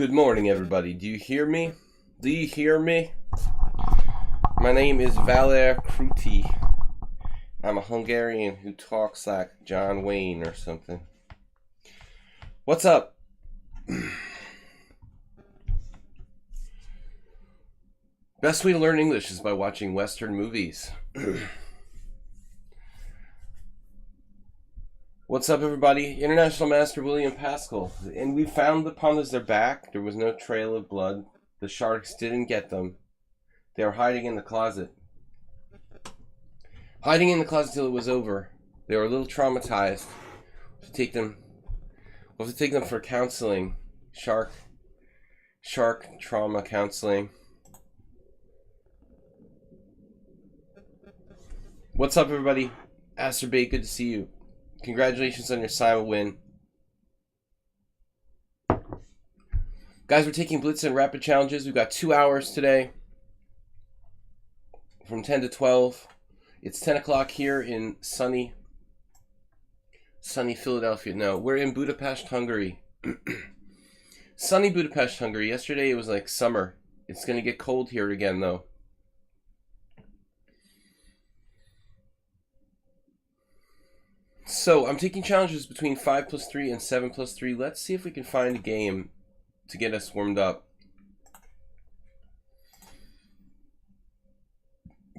Good morning, everybody. Do you hear me? Do you hear me? My name is Valer Kruti. I'm a Hungarian who talks like John Wayne or something. What's up? Best way to learn English is by watching Western movies. What's up, everybody? International Master William Pascal. And we found the pandas. They're back. There was no trail of blood. The sharks didn't get them. They were hiding in the closet. Hiding in the closet till it was over. They were a little traumatized. We'll have to take them for counseling. Shark trauma counseling. What's up, everybody? Asterbait, good to see you. Congratulations on your Simon win. Guys, we're taking Blitz and Rapid Challenges. We've got 2 hours today. From 10 to 12. It's 10 o'clock here in sunny Philadelphia. No, we're in Budapest, Hungary. Sunny Budapest, Hungary. Yesterday it was like summer. It's going to get cold here again, though. So, I'm taking challenges between 5+3 and 7+3. Let's see if we can find a game to get us warmed up.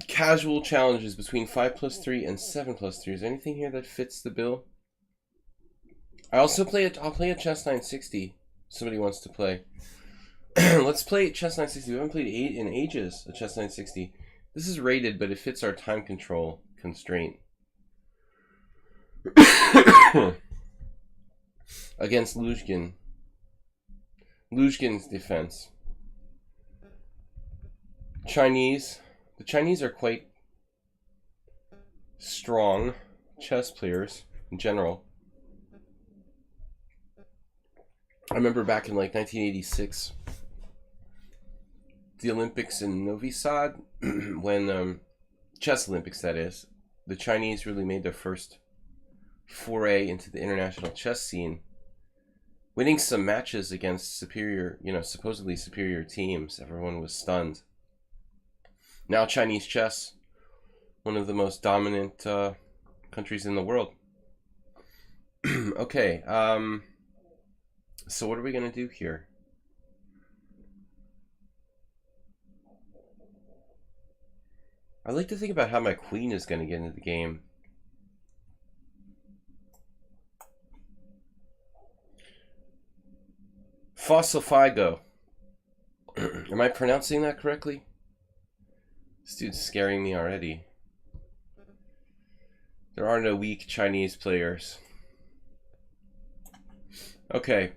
Casual challenges between 5+3 and 7+3. Is there anything here that fits the bill? I'll play a chess 960. Somebody wants to play. Let's play chess 960. We haven't played in ages a chess 960. This is rated, but it fits our time control constraint. Against Luzhkin. Luzhkin's defense. Chinese. The Chinese are quite strong chess players in general. I remember back in like 1986, the Olympics in Novi Sad, when chess Olympics, that is, the Chinese really made their first foray into the international chess scene, winning some matches against superior, supposedly superior teams. Everyone was stunned. Now Chinese chess, one of the most dominant countries in the world. Okay, so what are we going to do here? I like to think about how my queen is going to get into the game. Fossil Figo. Am I pronouncing that correctly? This dude's scaring me already. There are no weak Chinese players. Okay.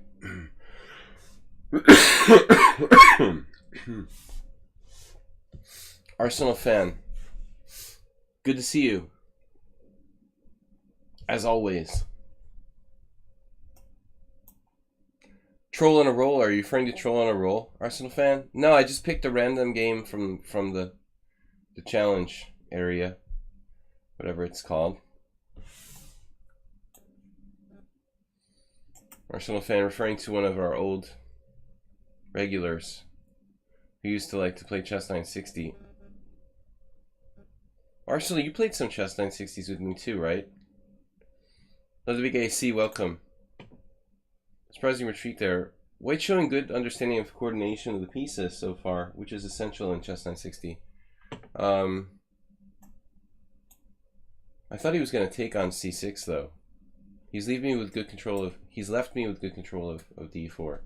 Arsenal fan. Good to see you. As always. Troll on a roll? Are you referring to troll on a roll, Arsenal fan? No, I just picked a random game from the challenge area, whatever it's called. Arsenal fan referring to one of our old regulars who used to like to play chess 960. Arsenal, you played some chess 960s with me too, right? Another big AC, welcome. Surprising retreat there. White showing good understanding of coordination of the pieces so far, which is essential in chess 960. I thought he was going to take on c6 though. He's left me with good control of d4.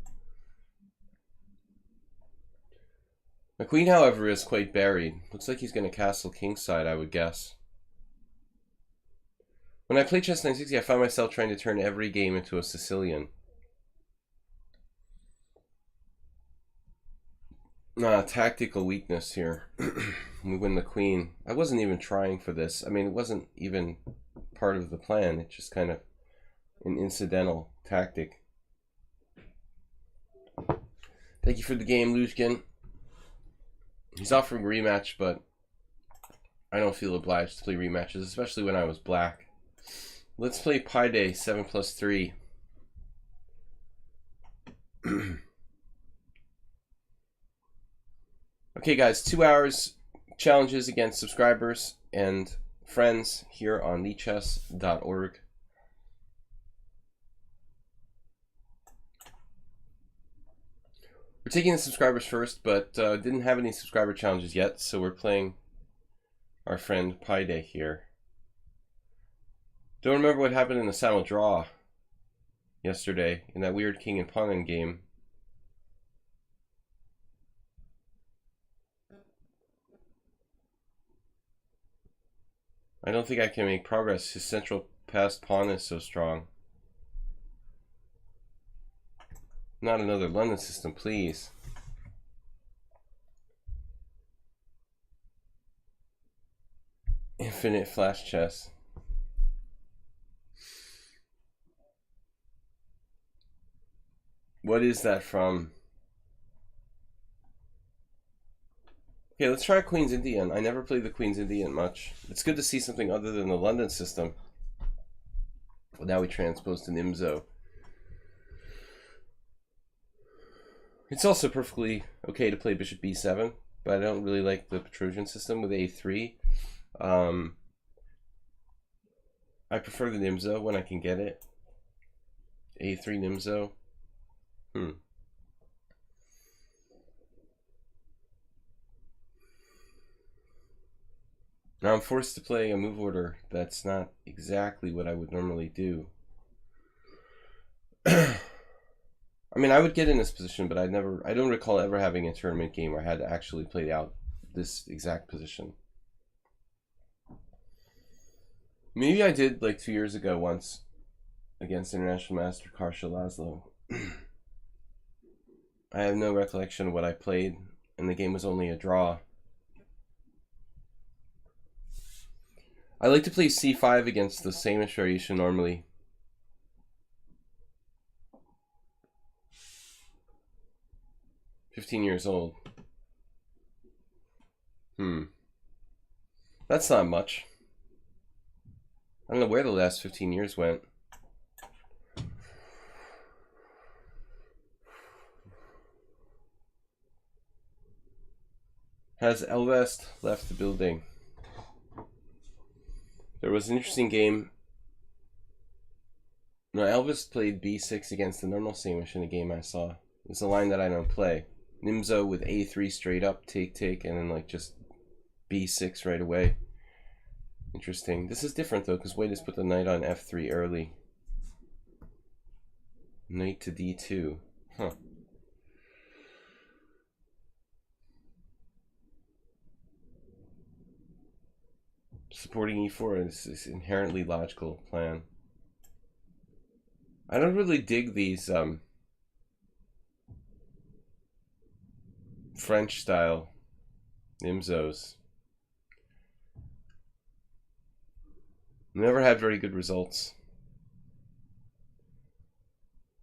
My queen, however, is quite buried. Looks like he's going to castle kingside, I would guess. When I play chess 960, I find myself trying to turn every game into a Sicilian. Tactical weakness here. We win the queen. I wasn't even trying for this. I mean, it wasn't even part of the plan. It's just kind of an incidental tactic. Thank you for the game, Luzhkin. He's offering a rematch, but I don't feel obliged to play rematches, especially when I was black. Let's play Pi Day 7+3. Okay, guys, 2 hours challenges against subscribers and friends here on lichess.org. We're taking the subscribers first, but didn't have any subscriber challenges yet, so we're playing our friend Pi Day here. Don't remember what happened in the saddle draw yesterday in that weird king and pawn game. I don't think I can make progress. His central passed pawn is so strong. Not another London system, please. Infinite flash chess. What is that from? Okay, let's try Queen's Indian. I never played the Queen's Indian much. It's good to see something other than the London system. Well, now we transpose to Nimzo. It's also perfectly okay to play bishop b7, but I don't really like the Petrosian system with a3. I prefer the Nimzo when I can get it. a3 Nimzo. Now I'm forced to play a move order that's not exactly what I would normally do. I mean, I would get in this position, but I don't recall ever having a tournament game where I had to actually play out this exact position. Maybe I did like 2 years ago once against International Master Karsha Laszlo. I have no recollection of what I played, and the game was only a draw. I like to play c5 against the same-ish variation normally. "15 years old. That's not much. I don't know where the last 15 years went. Has Elvest left the building? There was an interesting game. No, Elvis played b6 against the normal sandwich in a game I saw. It's a line that I don't play. Nimzo with a3 straight up, take, and then like just b6 right away. Interesting. This is different though, because White has put the knight on f3 early. Knight to d2. Huh. Supporting e4 is an inherently logical plan. I don't really dig these French style Nimzos. Never had very good results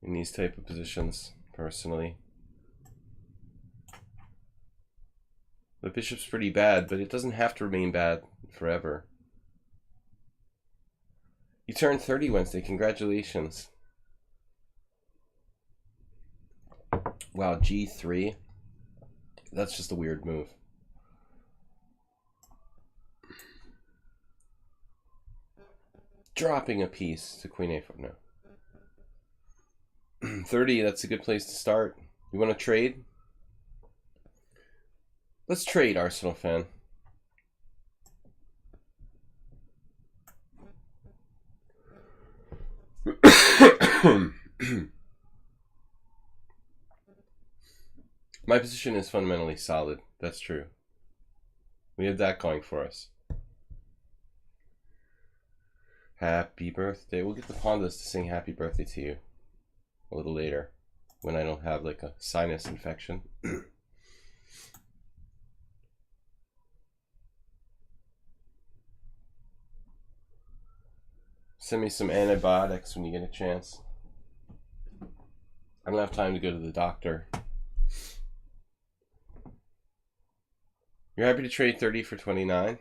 in these type of positions, personally. The bishop's pretty bad, but it doesn't have to remain bad forever. You turned 30 Wednesday. Congratulations. Wow, g3. That's just a weird move. Dropping a piece to queen a4. No. 30, that's a good place to start. You want to trade? Let's trade, Arsenal fan. My position is fundamentally solid. That's true. We have that going for us. Happy birthday. We'll get the Pandas to sing happy birthday to you a little later when I don't have like a sinus infection. Send me some antibiotics when you get a chance. I don't have time to go to the doctor. You're happy to trade 30 for 29?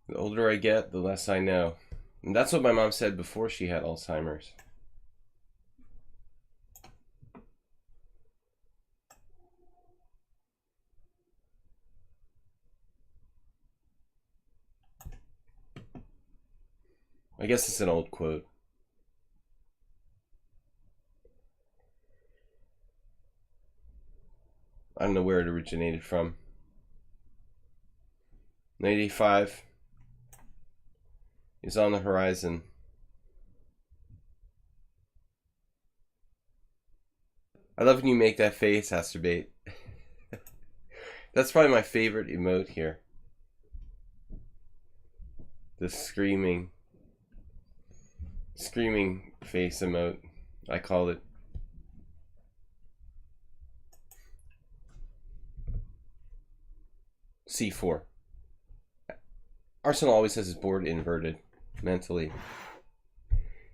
The older I get, the less I know. And that's what my mom said before she had Alzheimer's. I guess it's an old quote. I don't know where it originated from. 95 is on the horizon. I love when you make that face, Asterbate. That's probably my favorite emote here. The screaming face emote, I call it. C4. Arsenal always has his board inverted mentally.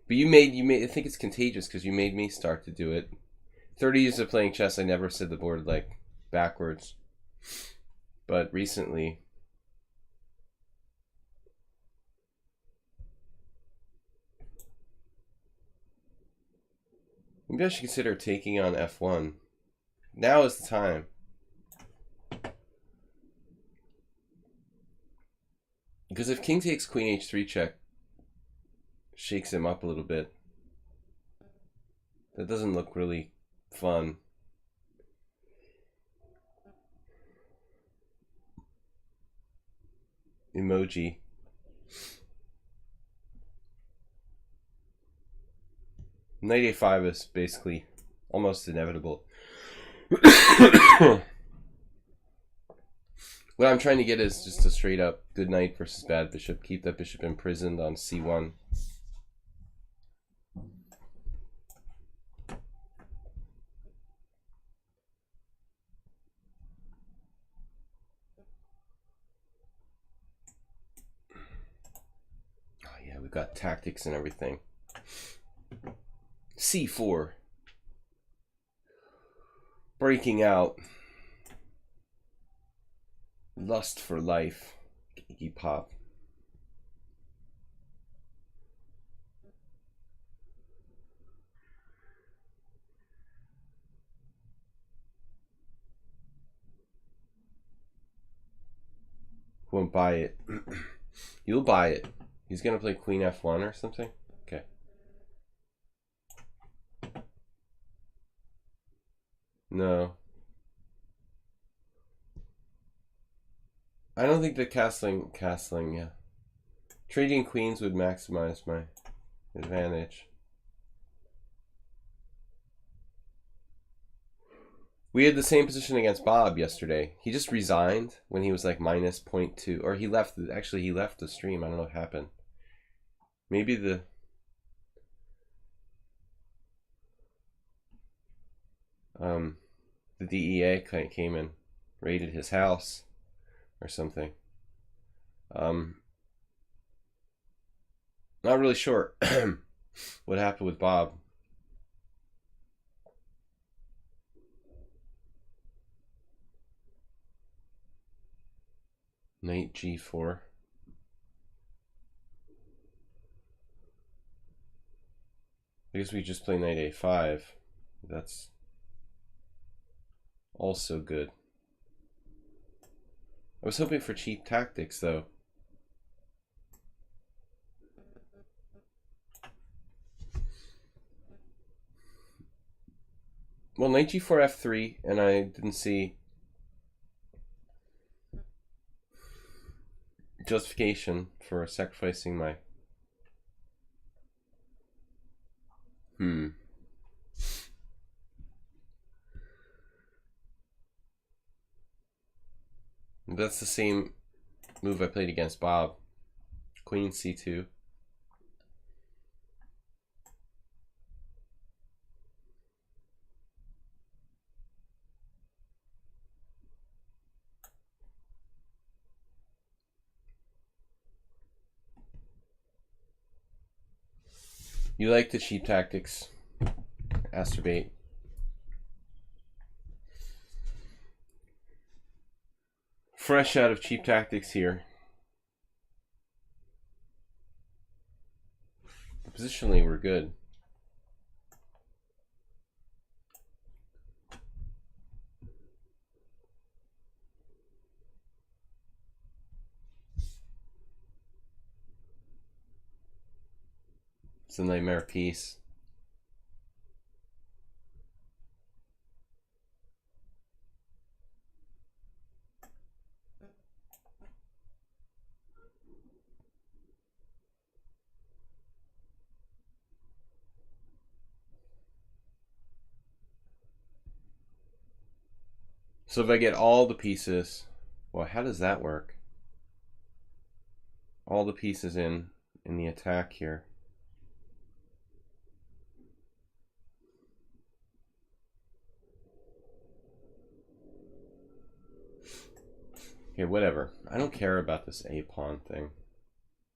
But you made I think it's contagious because you made me start to do it. 30 years of playing chess, I never said the board like backwards. But recently, maybe I should consider taking on f1. Now is the time. Because if king takes queen h3 check, shakes him up a little bit. That doesn't look really fun. Emoji. Knight a5 is basically almost inevitable. What I'm trying to get is just a straight up good knight versus bad bishop. Keep that bishop imprisoned on c1. Oh yeah, we've got tactics and everything. c4. Breaking out. Lust for life. Iggy Pop. Won't buy it. You'll buy it. He's gonna play queen f1 or something? Okay. No. I don't think the castling, yeah. Trading queens would maximize my advantage. We had the same position against Bob yesterday. He just resigned when he was like minus 0.2. Or he left, actually he left the stream. I don't know what happened. Maybe the DEA came and raided his house or something. Not really sure what happened with Bob. Knight g4. I guess we just play knight a5. That's also good. I was hoping for cheap tactics though. Well, knight g4 f3, and I didn't see justification for sacrificing my That's the same move I played against Bob. Queen c2. You like the cheap tactics, Asterbate. Fresh out of cheap tactics here. Positionally, we're good. It's a nightmare piece. So if I get all the pieces, well, how does that work? All the pieces in the attack here. Okay, whatever. I don't care about this A pawn thing.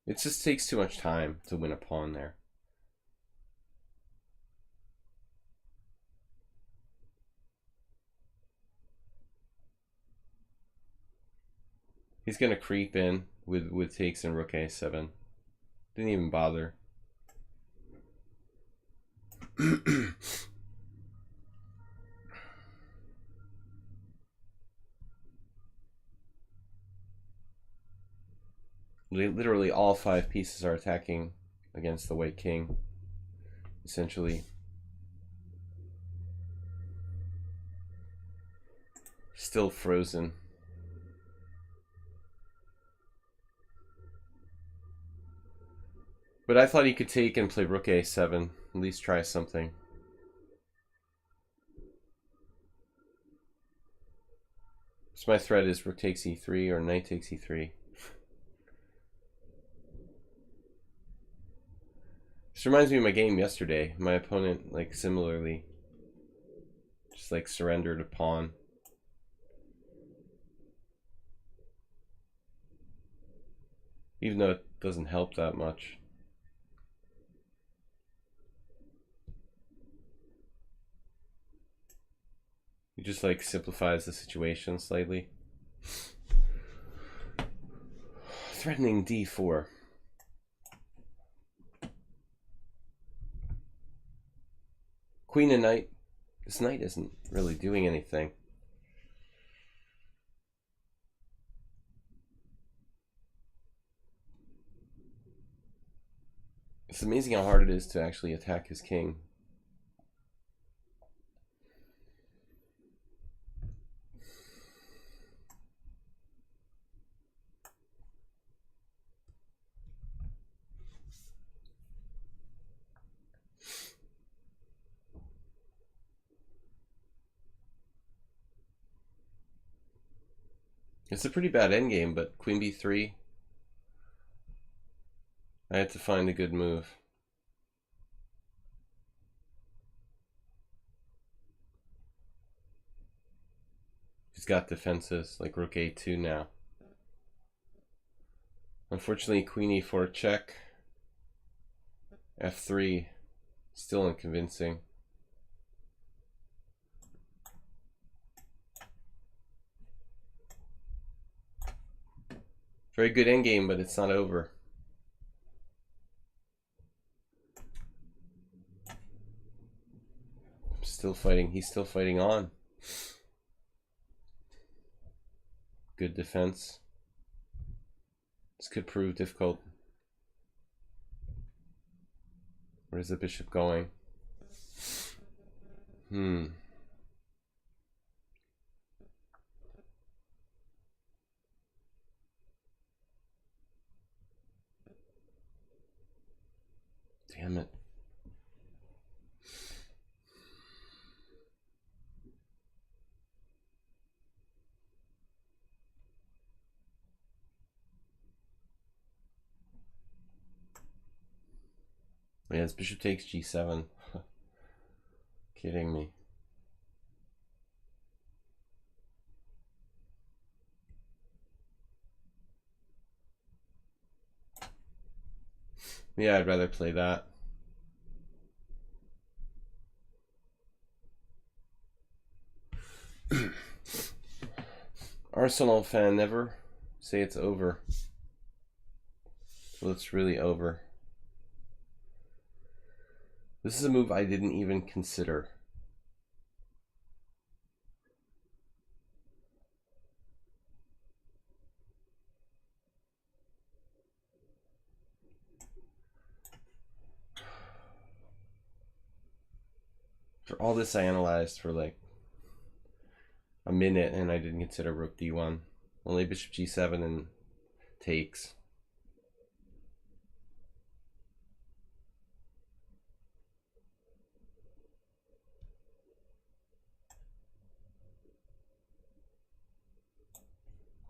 It just takes too much time to win a pawn there. He's gonna creep in with takes and rook a7. Didn't even bother. Literally all 5 pieces are attacking against the white king, essentially. Still frozen. But I thought he could take and play rook a7, at least try something. So my threat is rook takes e3 or knight takes e3. This reminds me of my game yesterday. My opponent, like, similarly, just like surrendered a pawn. Even though it doesn't help that much. He just like simplifies the situation slightly. Threatening d4. Queen and knight. This knight isn't really doing anything. It's amazing how hard it is to actually attack his king. It's a pretty bad endgame, but queen b3. I had to find a good move. He's got defenses like rook a2 now. Unfortunately, queen e4 check. f3, still unconvincing. Very good endgame, but it's not over. Still fighting. He's still fighting on. Good defense. This could prove difficult. Where's the bishop going? Damn it. Yeah, this bishop takes g7. Kidding me. Yeah, I'd rather play that. Arsenal fan, never say it's over. Well, it's really over. This is a move I didn't even consider. For all this, I analyzed for like a minute, and I didn't consider rook d1. Only bishop g7 and takes.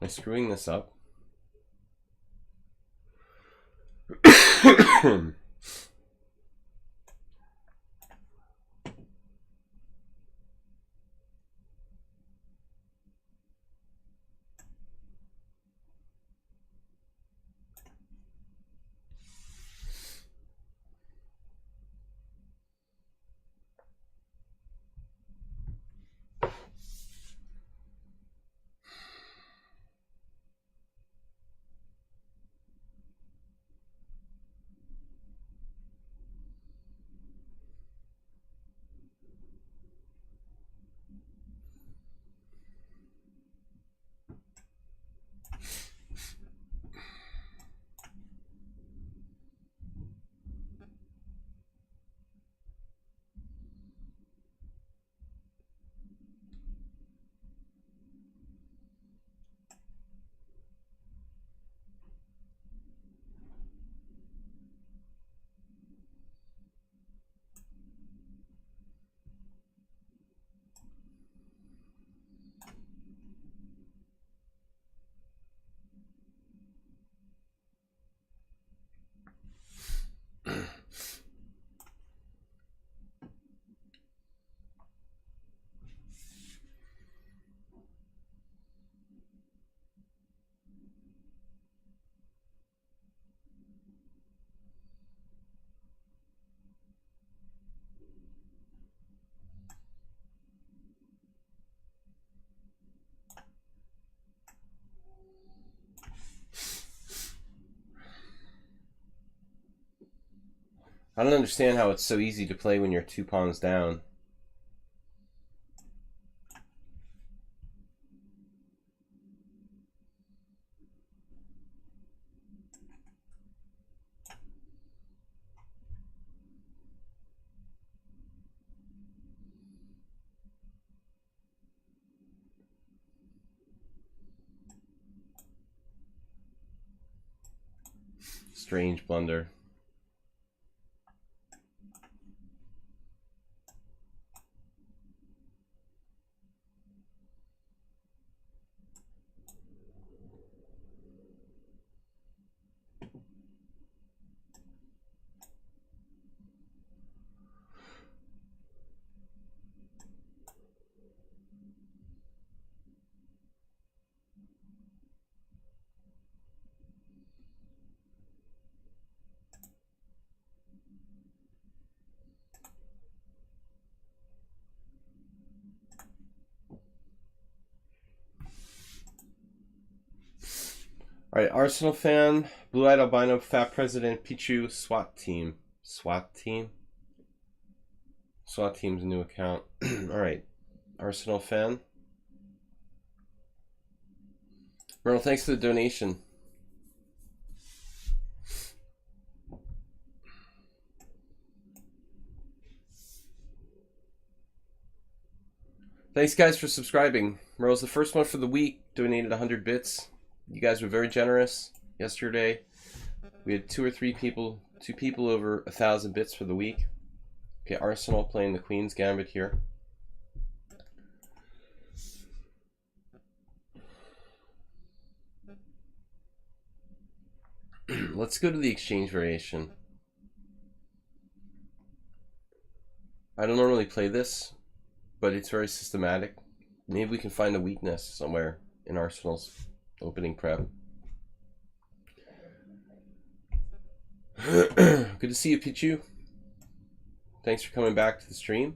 Am I screwing this up? I don't understand how it's so easy to play when you're 2 pawns down. Strange blunder. All right, Arsenal fan, blue-eyed albino, fat president, Pichu, SWAT team. SWAT team? SWAT team's a new account. All right, Arsenal fan. Merle, thanks for the donation. Thanks, guys, for subscribing. Merle's the first one for the week, donated 100 bits. You guys were very generous yesterday. We had two people over 1,000 bits for the week. Okay, Arsenal playing the Queen's Gambit here. Let's go to the exchange variation. I don't normally play this, but it's very systematic. Maybe we can find a weakness somewhere in Arsenal's opening prep. Good to see you, Pichu. Thanks for coming back to the stream.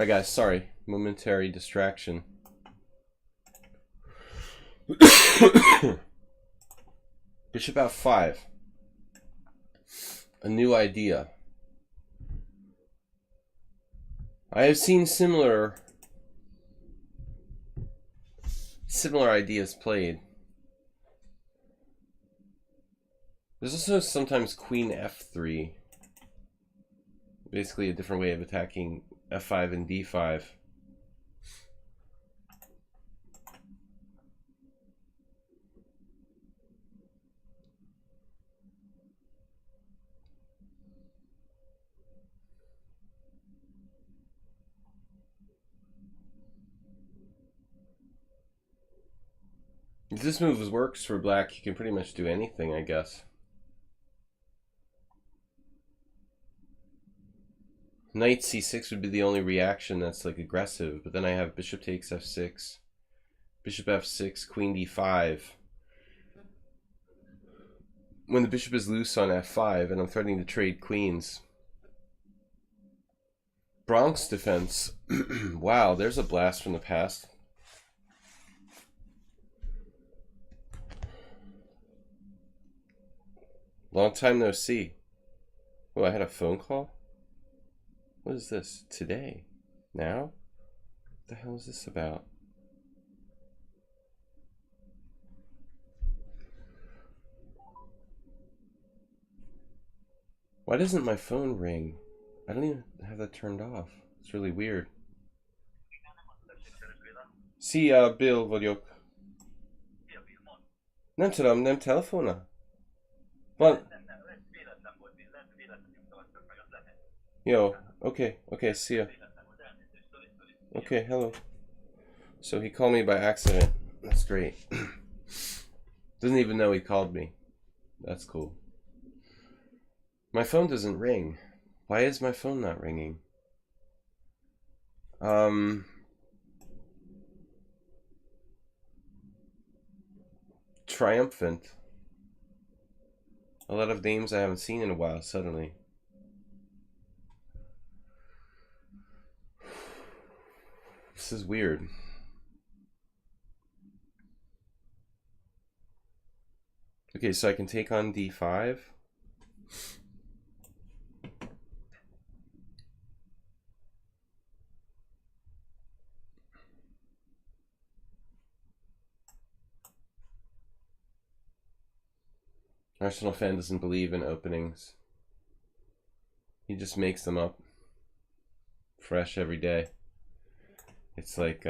Alright guys, sorry. Momentary distraction. Bishop f5. A new idea. I have seen similar ideas played. There's also sometimes queen f3. Basically a different way of attacking f5 and d5. If this move works for black, you can pretty much do anything, I guess. Knight c6 would be the only reaction that's like aggressive, but then I have bishop takes f6, bishop f6, queen d5. When the bishop is loose on f5 and I'm threatening to trade queens. Bronx defense. Wow, there's a blast from the past. Long time no see. Oh, I had a phone call? What is this? Today? Now? What the hell is this about? Why doesn't my phone ring? I don't even have that turned off. It's really weird. Sì, Bill, voglio... Nem tudom, nem telefona. Van... Yo, okay, see ya. Okay, hello. So he called me by accident. That's great. Doesn't even know he called me. That's cool. My phone doesn't ring. Why is my phone not ringing? Triumphant. A lot of names I haven't seen in a while suddenly. This is weird. Okay, so I can take on d5. Arsenal fan doesn't believe in openings. He just makes them up fresh every day. It's like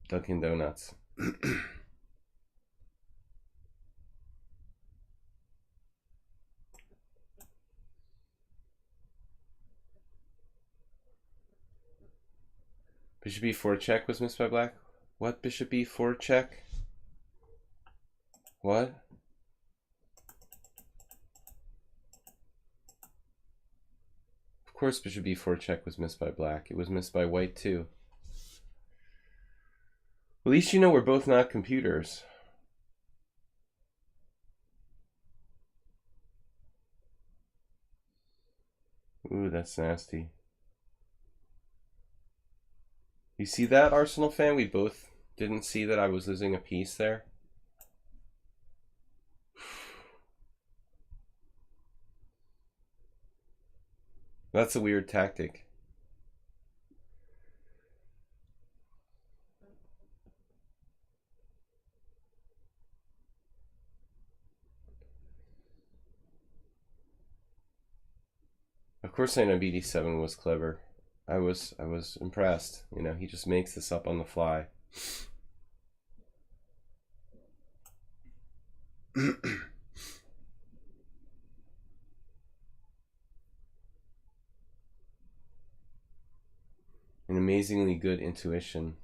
Dunkin' Donuts. Bishop e4 check was missed by black. What? Bishop e4 check? What? Of course bishop e4 check was missed by black. It was missed by white too. At least you know we're both not computers. Ooh, that's nasty. You see that, Arsenal fan? We both didn't see that I was losing a piece there. That's a weird tactic. Of course I know BD7 was clever. I was impressed. You know, he just makes this up on the fly. An amazingly good intuition.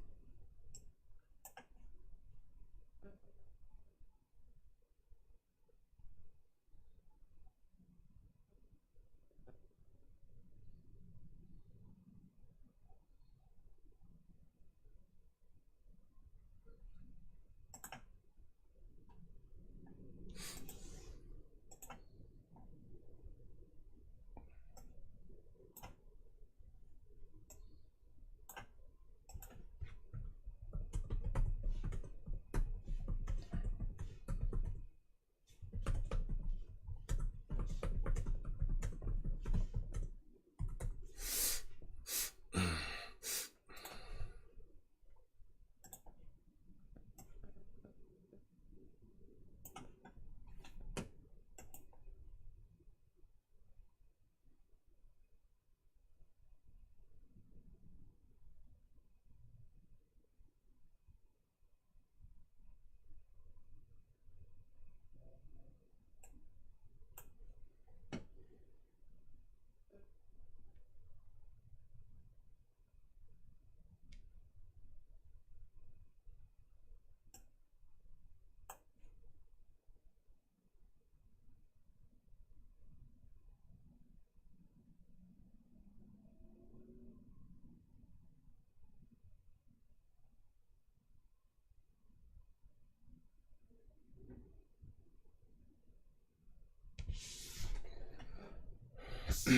So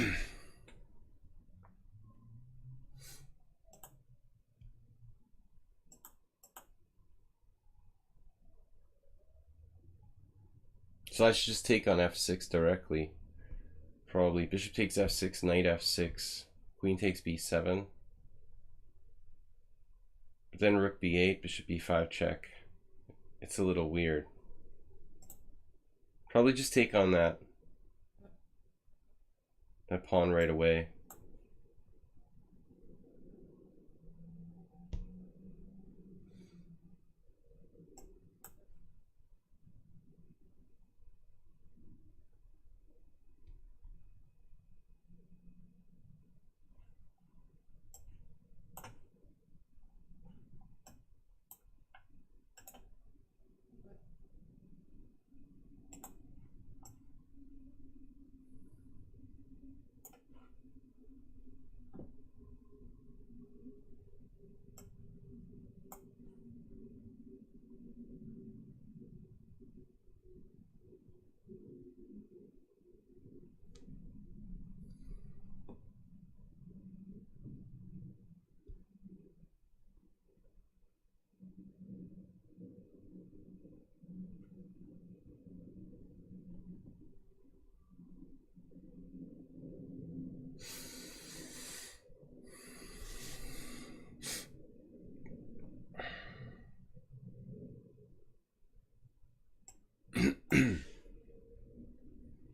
I should just take on f6 directly. Probably. Bishop takes f6, knight f6, queen takes b7. But then rook b8, bishop b5 check. It's a little weird. Probably just take on that pawn right away.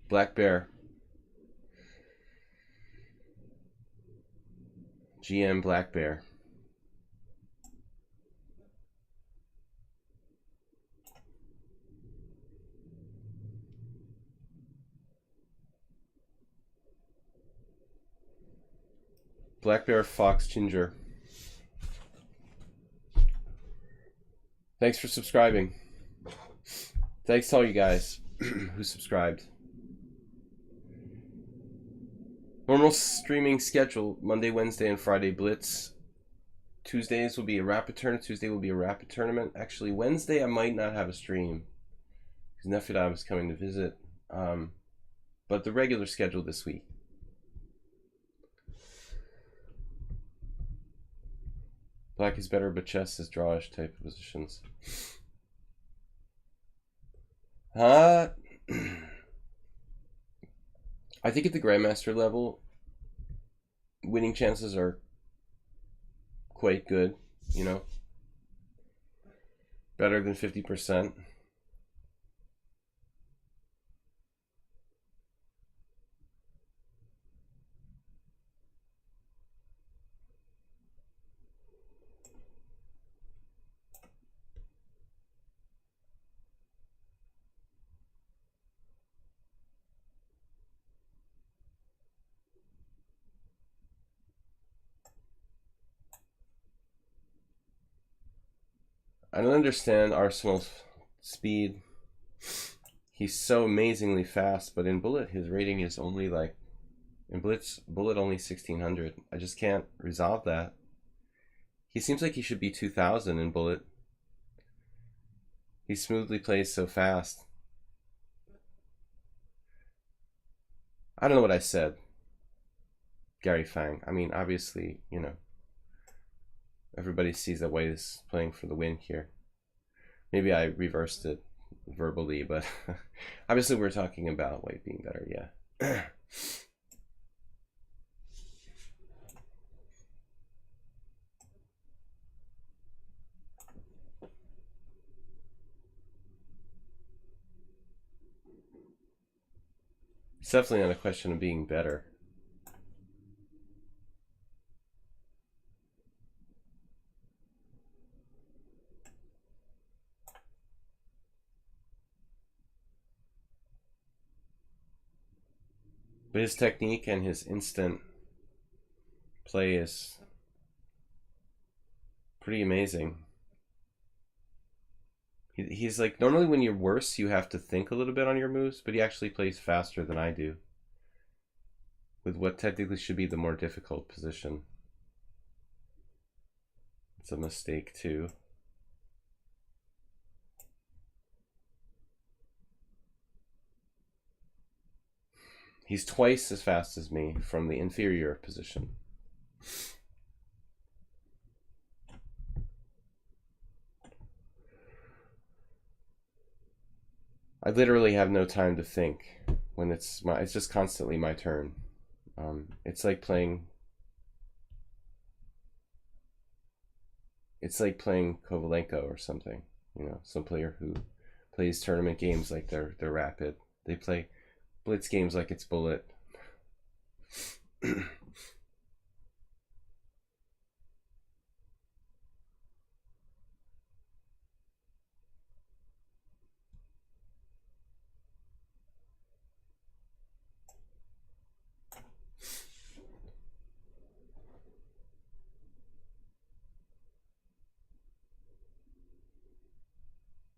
Black Bear. GM Black Bear. Black Bear Fox Ginger. Thanks for subscribing. Thanks to all you guys who subscribed. Normal streaming schedule, Monday, Wednesday, and Friday Blitz. Tuesdays will be a rapid tournament. Tuesday will be a rapid tournament. Actually, Wednesday I might not have a stream because Nefidab is coming to visit. But the regular schedule this week. Black is better, but chess is drawish type of positions. I think at the Grandmaster level, winning chances are quite good, you know, better than 50%. I don't understand Arsenal's speed. He's so amazingly fast, but in Bullet his rating is only like, in Bullet only 1600. I just can't resolve that. He seems like he should be 2000 in Bullet. He smoothly plays so fast. I don't know what I said, Gary Fang. I mean, obviously, you know, everybody sees that White is playing for the win here. Maybe I reversed it verbally, but obviously we're talking about White being better, yeah. It's definitely not a question of being better. But his technique and his instant play is pretty amazing. He's like, normally when you're worse, you have to think a little bit on your moves, but he actually plays faster than I do with what technically should be the more difficult position. It's a mistake too. He's twice as fast as me from the inferior position. I literally have no time to think when it's just constantly my turn. It's like playing Kovalenko or something, you know, some player who plays tournament games like they're rapid. They play Blitz games like it's bullet.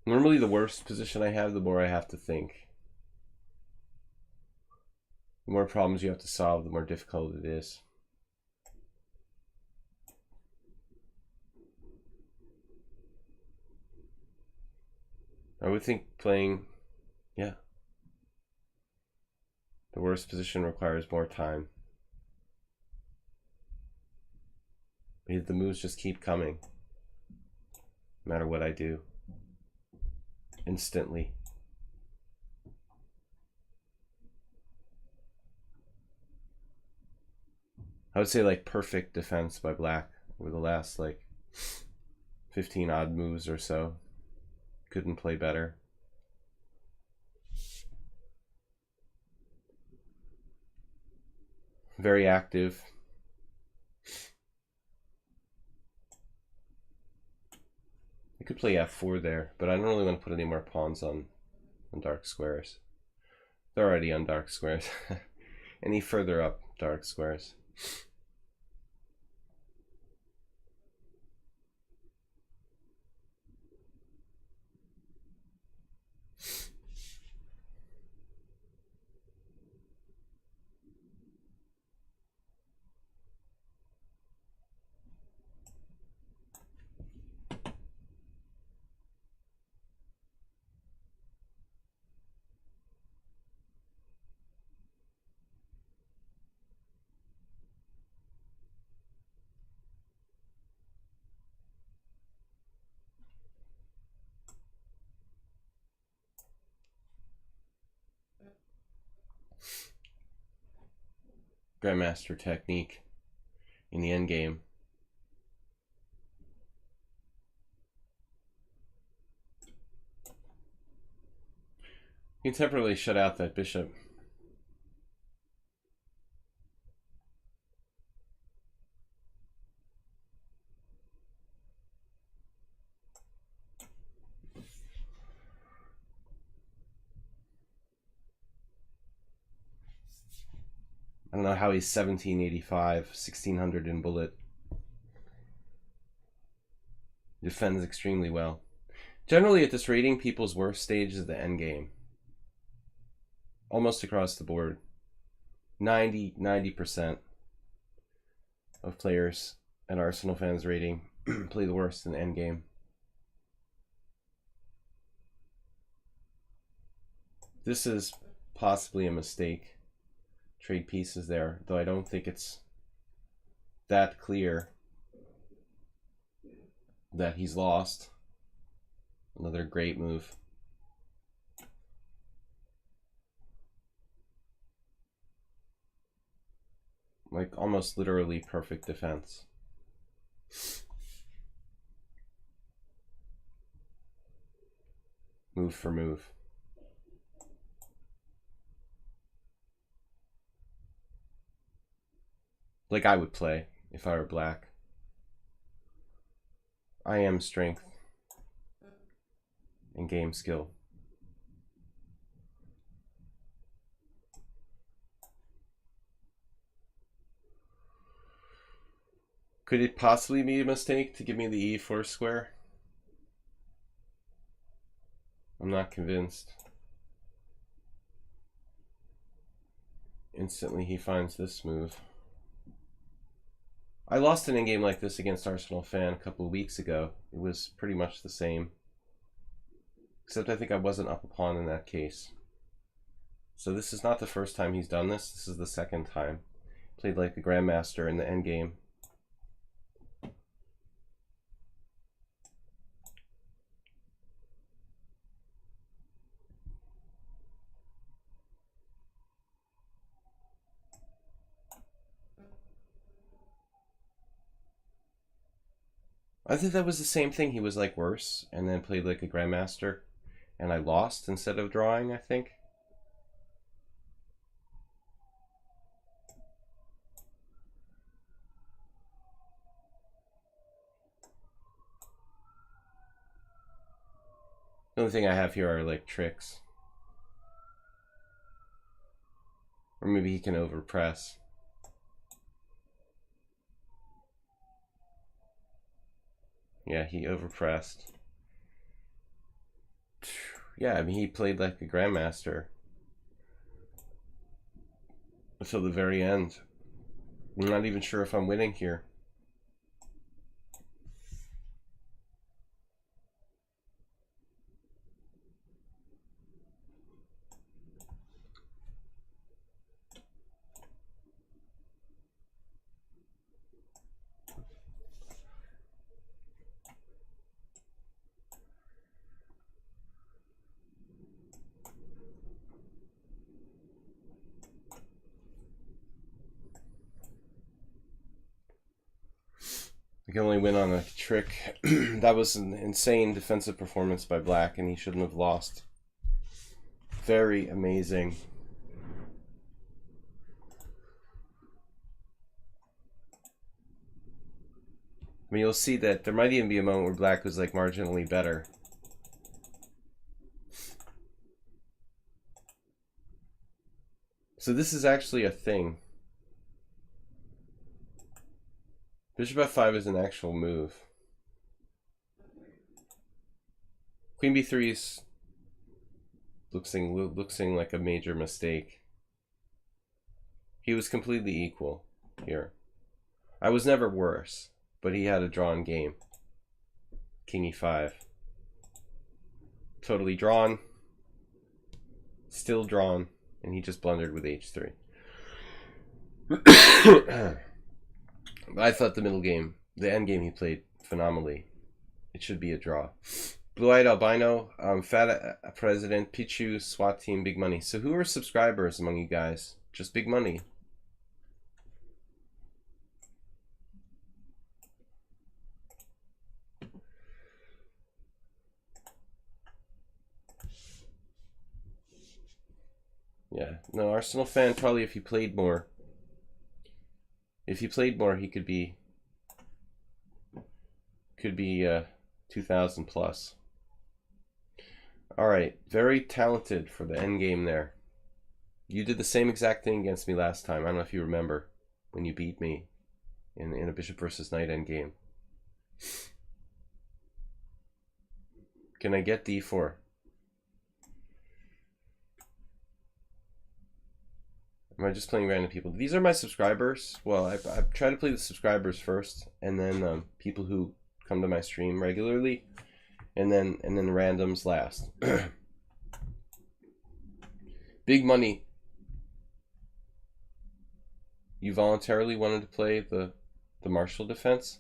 Normally the worse position I have, the more I have to think. The more problems you have to solve, the more difficult it is. I would think playing, yeah, the worst position requires more time. The moves just keep coming, no matter what I do, instantly. I would say like perfect defense by black over the last like 15 odd moves or so. Couldn't play better. Very active. I could play f4 there, but I don't really want to put any more pawns on dark squares. They're already on dark squares. Any further up dark squares. Grandmaster technique in the endgame. You can temporarily shut out that bishop. I don't know how he's 1785, 1600 in bullet. Defends extremely well. Generally, at this rating, people's worst stage is the endgame. Almost across the board. 90% of players at Arsenal fans rating play the worst in the endgame. This is possibly a mistake. Trade pieces there, though I don't think it's that clear that he's lost. Another great move. Like almost literally perfect defense. Move for move. Like I would play if I were black. I am strength and game skill. Could it possibly be a mistake to give me the e4 square? I'm not convinced. Instantly he finds this move. I lost an in-game like this against Arsenal fan a couple of weeks ago. It was pretty much the same. Except I think I wasn't up a pawn in that case. So this is not the first time he's done this. This is the second time. Played like a grandmaster in the endgame. I think that was the same thing. He was like worse and then played like a grandmaster. And I lost instead of drawing, I think. The only thing I have here are like tricks. Or maybe he can overpress. Yeah, he overpressed. Yeah, I mean, he played like a grandmaster until the very end. I'm not even sure if I'm winning here. I can only win on a trick. That was an insane defensive performance by Black, and he shouldn't have lost. Very amazing. I mean, you'll see that there might even be a moment where Black was like marginally better. So this is actually a thing. Bishop f5 is an actual move. Queen b3 is looking like a major mistake. He was completely equal here. I was never worse, but he had a drawn game. King e5. Totally drawn. Still drawn. And he just blundered with h3. I thought the middle game, the end game, he played phenomenally. It should be a draw. Blue-eyed albino, fat president, Pichu, SWAT team, big money. So who are subscribers among you guys? Just big money. Yeah, no, Arsenal fan probably if he played more. If he played more, he could be 2,000 plus. All right, very talented for the end game there. You did the same exact thing against me last time. I don't know if you remember when you beat me in a bishop versus knight end game. Can I get d4? Am I just playing random people? These are my subscribers. Well, I try to play the subscribers first, and then people who come to my stream regularly, and then randoms last. Big money. You voluntarily wanted to play the martial defense?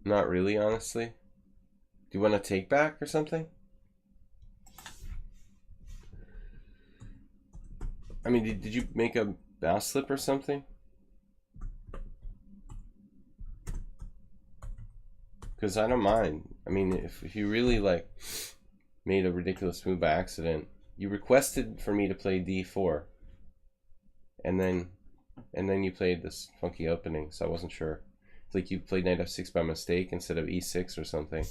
Not really, honestly. Do you want to take back or something? I mean, did you make a mouse slip or something? Because I don't mind. I mean, if you really like made a ridiculous move by accident, you requested for me to play d4, and then you played this funky opening, so I wasn't sure. It's like you played knight f6 by mistake instead of e6 or something.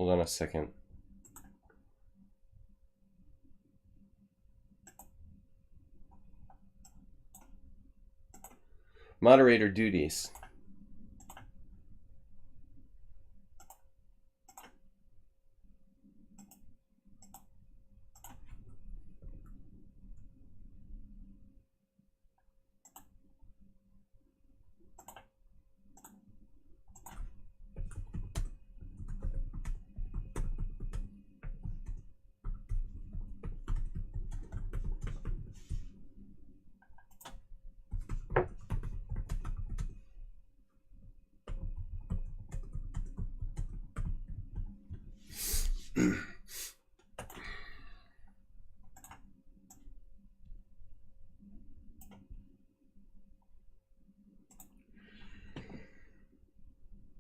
Hold on a second. Moderator duties.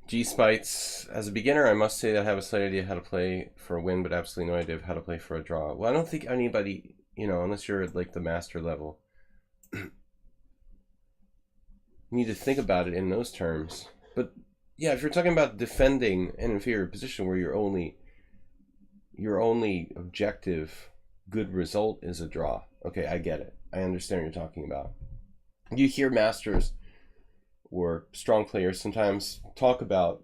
G-Spites. As a beginner, I must say that I have a slight idea how to play for a win, but absolutely no idea of how to play for a draw. Well, I don't think anybody, you know, unless you're at like the master level, you need to think about it in those terms. But yeah, if you're talking about defending an inferior position where your only objective good result is a draw. Okay, I get it. I understand what you're talking about. You hear masters or strong players sometimes talk about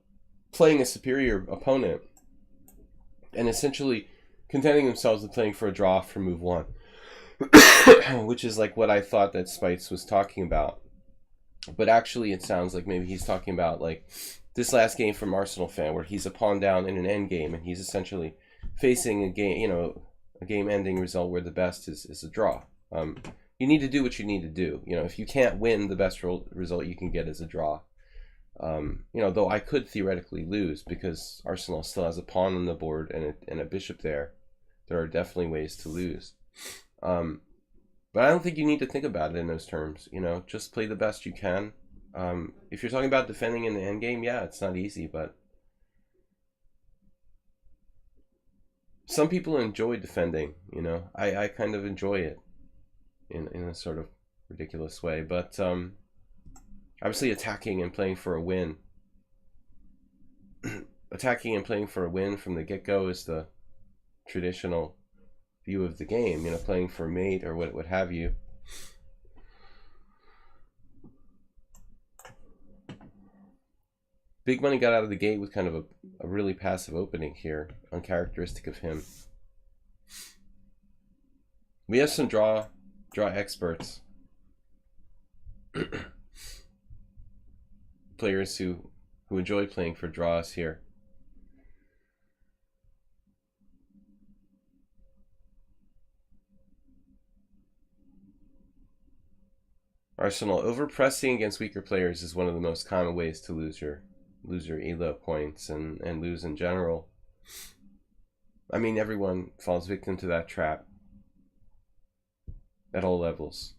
playing a superior opponent and essentially contenting themselves with playing for a draw for move one, which is like what I thought that Spites was talking about. But actually it sounds like maybe he's talking about like this last game from Arsenal fan where he's a pawn down in an end game and he's essentially facing a game, you know, a game ending result where the best is a draw. You need to do what you need to do. You know, if you can't win, the best result you can get is a draw. You know, though I could theoretically lose because Arsenal still has a pawn on the board and a bishop there. There are definitely ways to lose. But I don't think you need to think about it in those terms. You know, just play the best you can. If you're talking about defending in the endgame, yeah, it's not easy, but some people enjoy defending. You know, I kind of enjoy it in a sort of ridiculous way, but obviously attacking and playing for a win. Attacking and playing for a win from the get-go is the traditional view of the game, you know, playing for mate or what have you. Big Money got out of the gate with kind of a really passive opening here, uncharacteristic of him. We have some draw experts. Players who enjoy playing for draws here. Arsenal, overpressing against weaker players is one of the most common ways to lose your elo points and lose in general. I mean, everyone falls victim to that trap at all levels.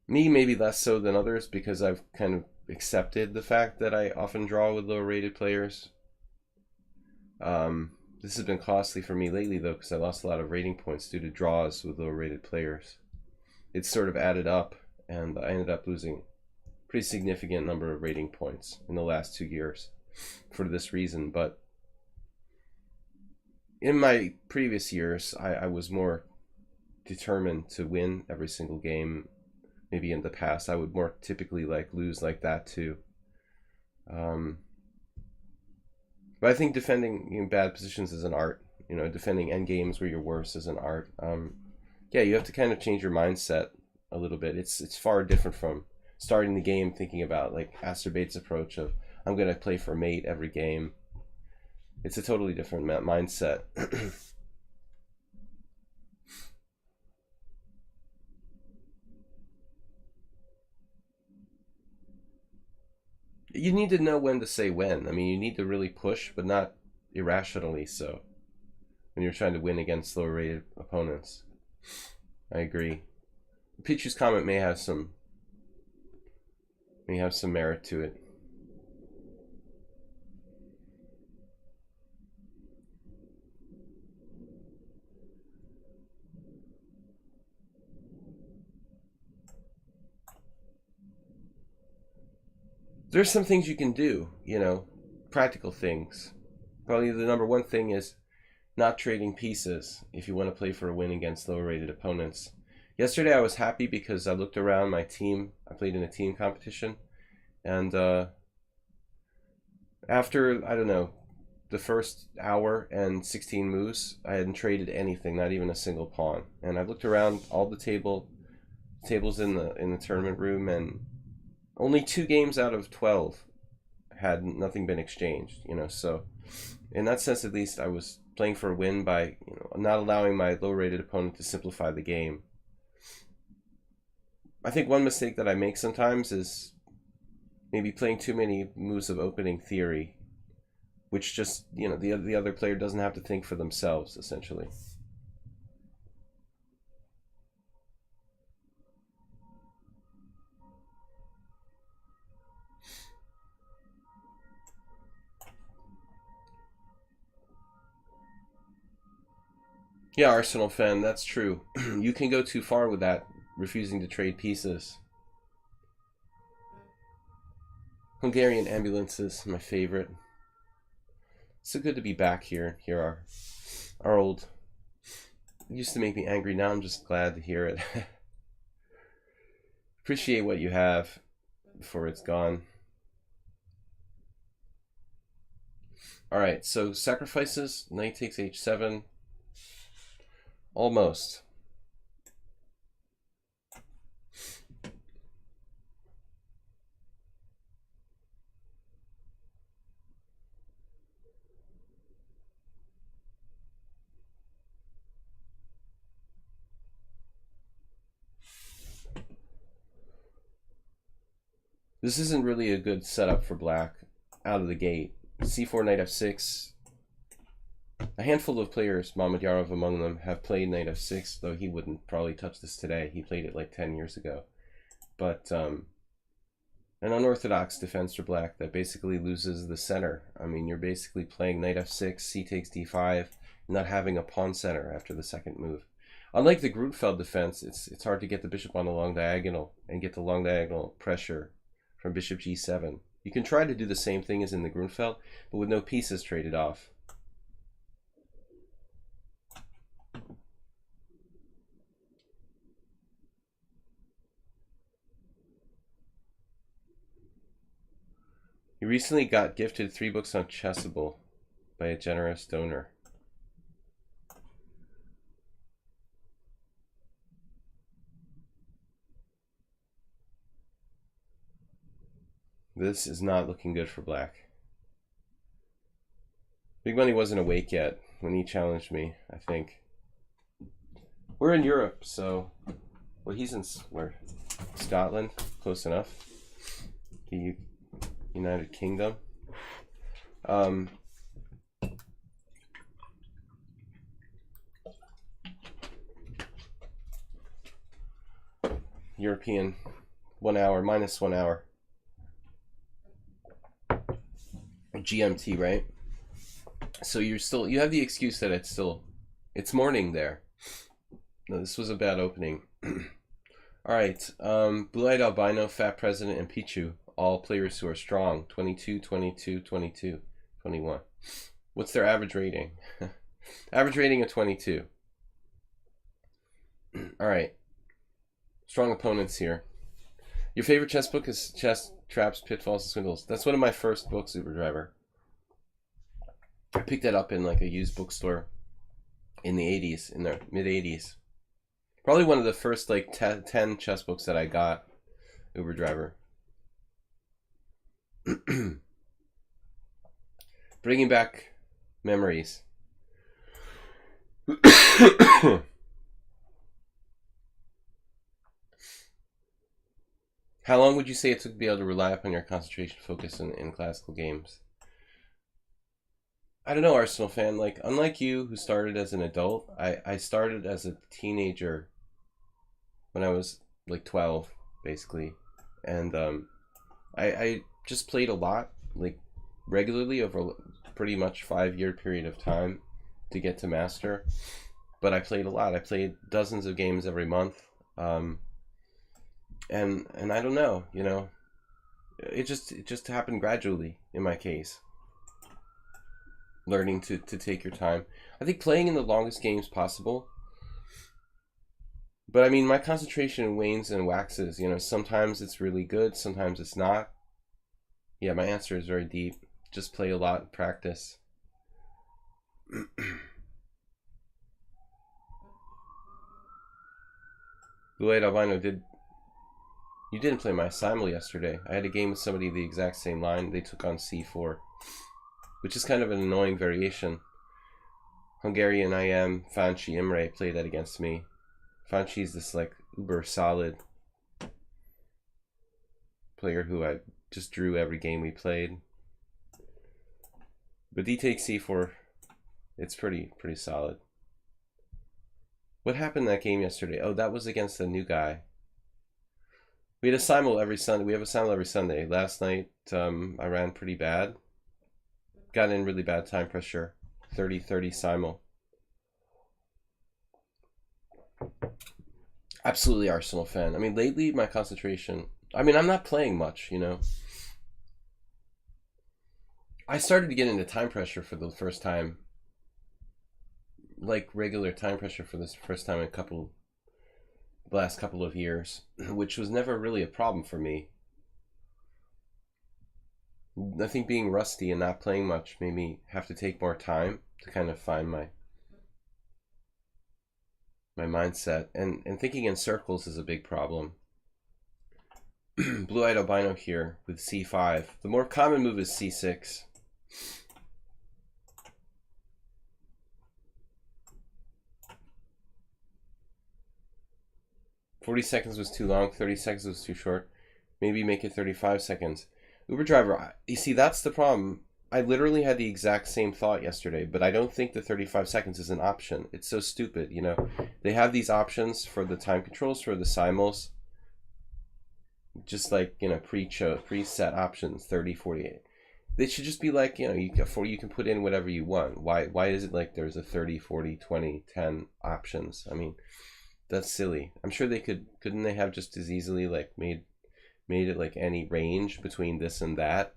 Me, maybe less so than others because I've kind of accepted the fact that I often draw with lower rated players. This has been costly for me lately though because I lost a lot of rating points due to draws with lower rated players. It's sort of added up and I ended up losing a pretty significant number of rating points in the last 2 years for this reason. But in my previous years, I was more determined to win every single game. Maybe in the past, I would more typically like lose like that too. But I think defending in bad positions is an art. You know, defending end games where you're worse is an art. Yeah, you have to kind of change your mindset a little bit. It's far different from starting the game thinking about like Astorbate's approach of I'm gonna play for mate every game. It's a totally different mindset. You need to know when to say when. I mean, you need to really push, but not irrationally so. When you're trying to win against lower rated opponents. I agree. Pichu's comment may have some merit to it. There's some things you can do, you know. practical things. Probably the number one thing is not trading pieces if you want to play for a win against lower rated opponents. Yesterday I was happy because I looked around my team. I played in a team competition, and after, I don't know, the first hour and 16 moves, I hadn't traded anything, not even a single pawn. And I looked around all the tables in the tournament room, and only 2 games out of 12 had nothing been exchanged, you know. So in that sense, at least, I was playing for a win by, you know, not allowing my low-rated opponent to simplify the game. I think one mistake that I make sometimes is maybe playing too many moves of opening theory, which just, you know, the other player doesn't have to think for themselves, essentially. Yeah, Arsenal fan, that's true. You can go too far with that, refusing to trade pieces. Hungarian ambulances, my favorite. So good to be back here. Here are our old. It used to make me angry. Now I'm just glad to hear it. Appreciate what you have before it's gone. Alright, so sacrifices. Knight takes h7. Almost. This isn't really a good setup for black out of the gate. c4, knight f6. A handful of players, Mamedyarov among them, have played knight f6, though he wouldn't probably touch this today. He played it like 10 years ago. But an unorthodox defense for black that basically loses the center. I mean, you're basically playing knight f6, c takes d5, not having a pawn center after the second move. Unlike the Grunfeld defense, it's hard to get the bishop on the long diagonal and get the long diagonal pressure from bishop g7. You can try to do the same thing as in the Grunfeld, but with no pieces traded off. He recently got gifted 3 books on Chessable by a generous donor. This is not looking good for black. Big Money wasn't awake yet when he challenged me, I think. We're in Europe, so... Well, he's in where? Scotland, close enough. The United Kingdom. European 1 hour, minus 1 hour. GMT, right? So you have the excuse that it's morning there. No, this was a bad opening. All right, Blue-Eyed Albino, Fat President, and Pichu, all players who are strong. 22, 22, 22, 21. What's their average rating? Average rating of 22. All right, strong opponents here. Your favorite chess book is Chess, Traps, Pitfalls, and Swindles. That's one of my first books, Uber Driver. I picked that up in like a used bookstore in the 80s, in the mid-80s. Probably one of the first like 10 chess books that I got, Uber Driver. Bringing back memories. How long would you say it took to be able to rely upon your concentration focus in classical games? I don't know, Arsenal fan. Like, unlike you, who started as an adult, I started as a teenager when I was like 12, basically, and I just played a lot, like regularly over pretty much 5-year period of time to get to master. But I played a lot. I played dozens of games every month. And I don't know, you know, it just happened gradually in my case. learning to take your time. I think playing in the longest games possible. But I mean, my concentration wanes and waxes. You know, sometimes it's really good, sometimes it's not. Yeah, my answer is very deep. Just play a lot, practice. Blue-eyed albino, you didn't play my simul yesterday. I had a game with somebody the exact same line. They took on c4, which is kind of an annoying variation. Hungarian IM Fanchi Imre played that against me. Fanchi's this like uber solid player who I just drew every game we played. But D takes c4, it's pretty solid. What happened in that game yesterday? Oh, that was against the new guy. We had a simul every Sunday. We have a simul every Sunday. Last night, I ran pretty bad. Got in really bad time pressure. 30-30 simul. Absolutely Arsenal fan. I mean, lately, my concentration... I mean, I'm not playing much, you know. I started to get into time pressure for the first time. Like regular time pressure for this first time in the last couple of years, which was never really a problem for me. I think being rusty and not playing much made me have to take more time to kind of find my mindset, and thinking in circles is a big problem. Blue-eyed albino here with c5. The more common move is c6. "40 seconds was too long, 30 seconds was too short. Maybe make it 35 seconds. Uber driver, you see, that's the problem. I literally had the exact same thought yesterday, but I don't think the 35 seconds is an option. It's so stupid, you know. They have these options for the time controls for the simuls. Just like, you know, preset options, 30, 48. They should just be like, you know, you can put in whatever you want. Why is it like there's a 30, 40, 20, 10 options? I mean, that's silly. I'm sure they couldn't they have just as easily like made it like any range between this and that?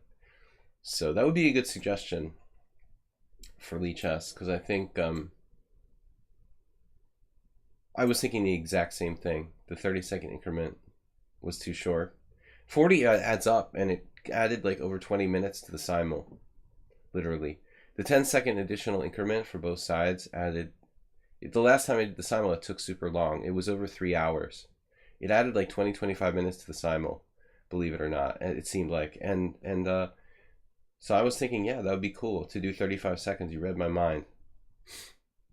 So that would be a good suggestion for lichess, because I think I was thinking the exact same thing. The 30-second increment was too short. 40 adds up, and it added like over 20 minutes to the simul, literally. The 10-second additional increment for both sides added... The last time I did the simul, it took super long. It was over 3 hours. It added like 20-25 minutes to the simul, believe it or not. It seemed like. So I was thinking, yeah, that would be cool to do 35 seconds. You read my mind.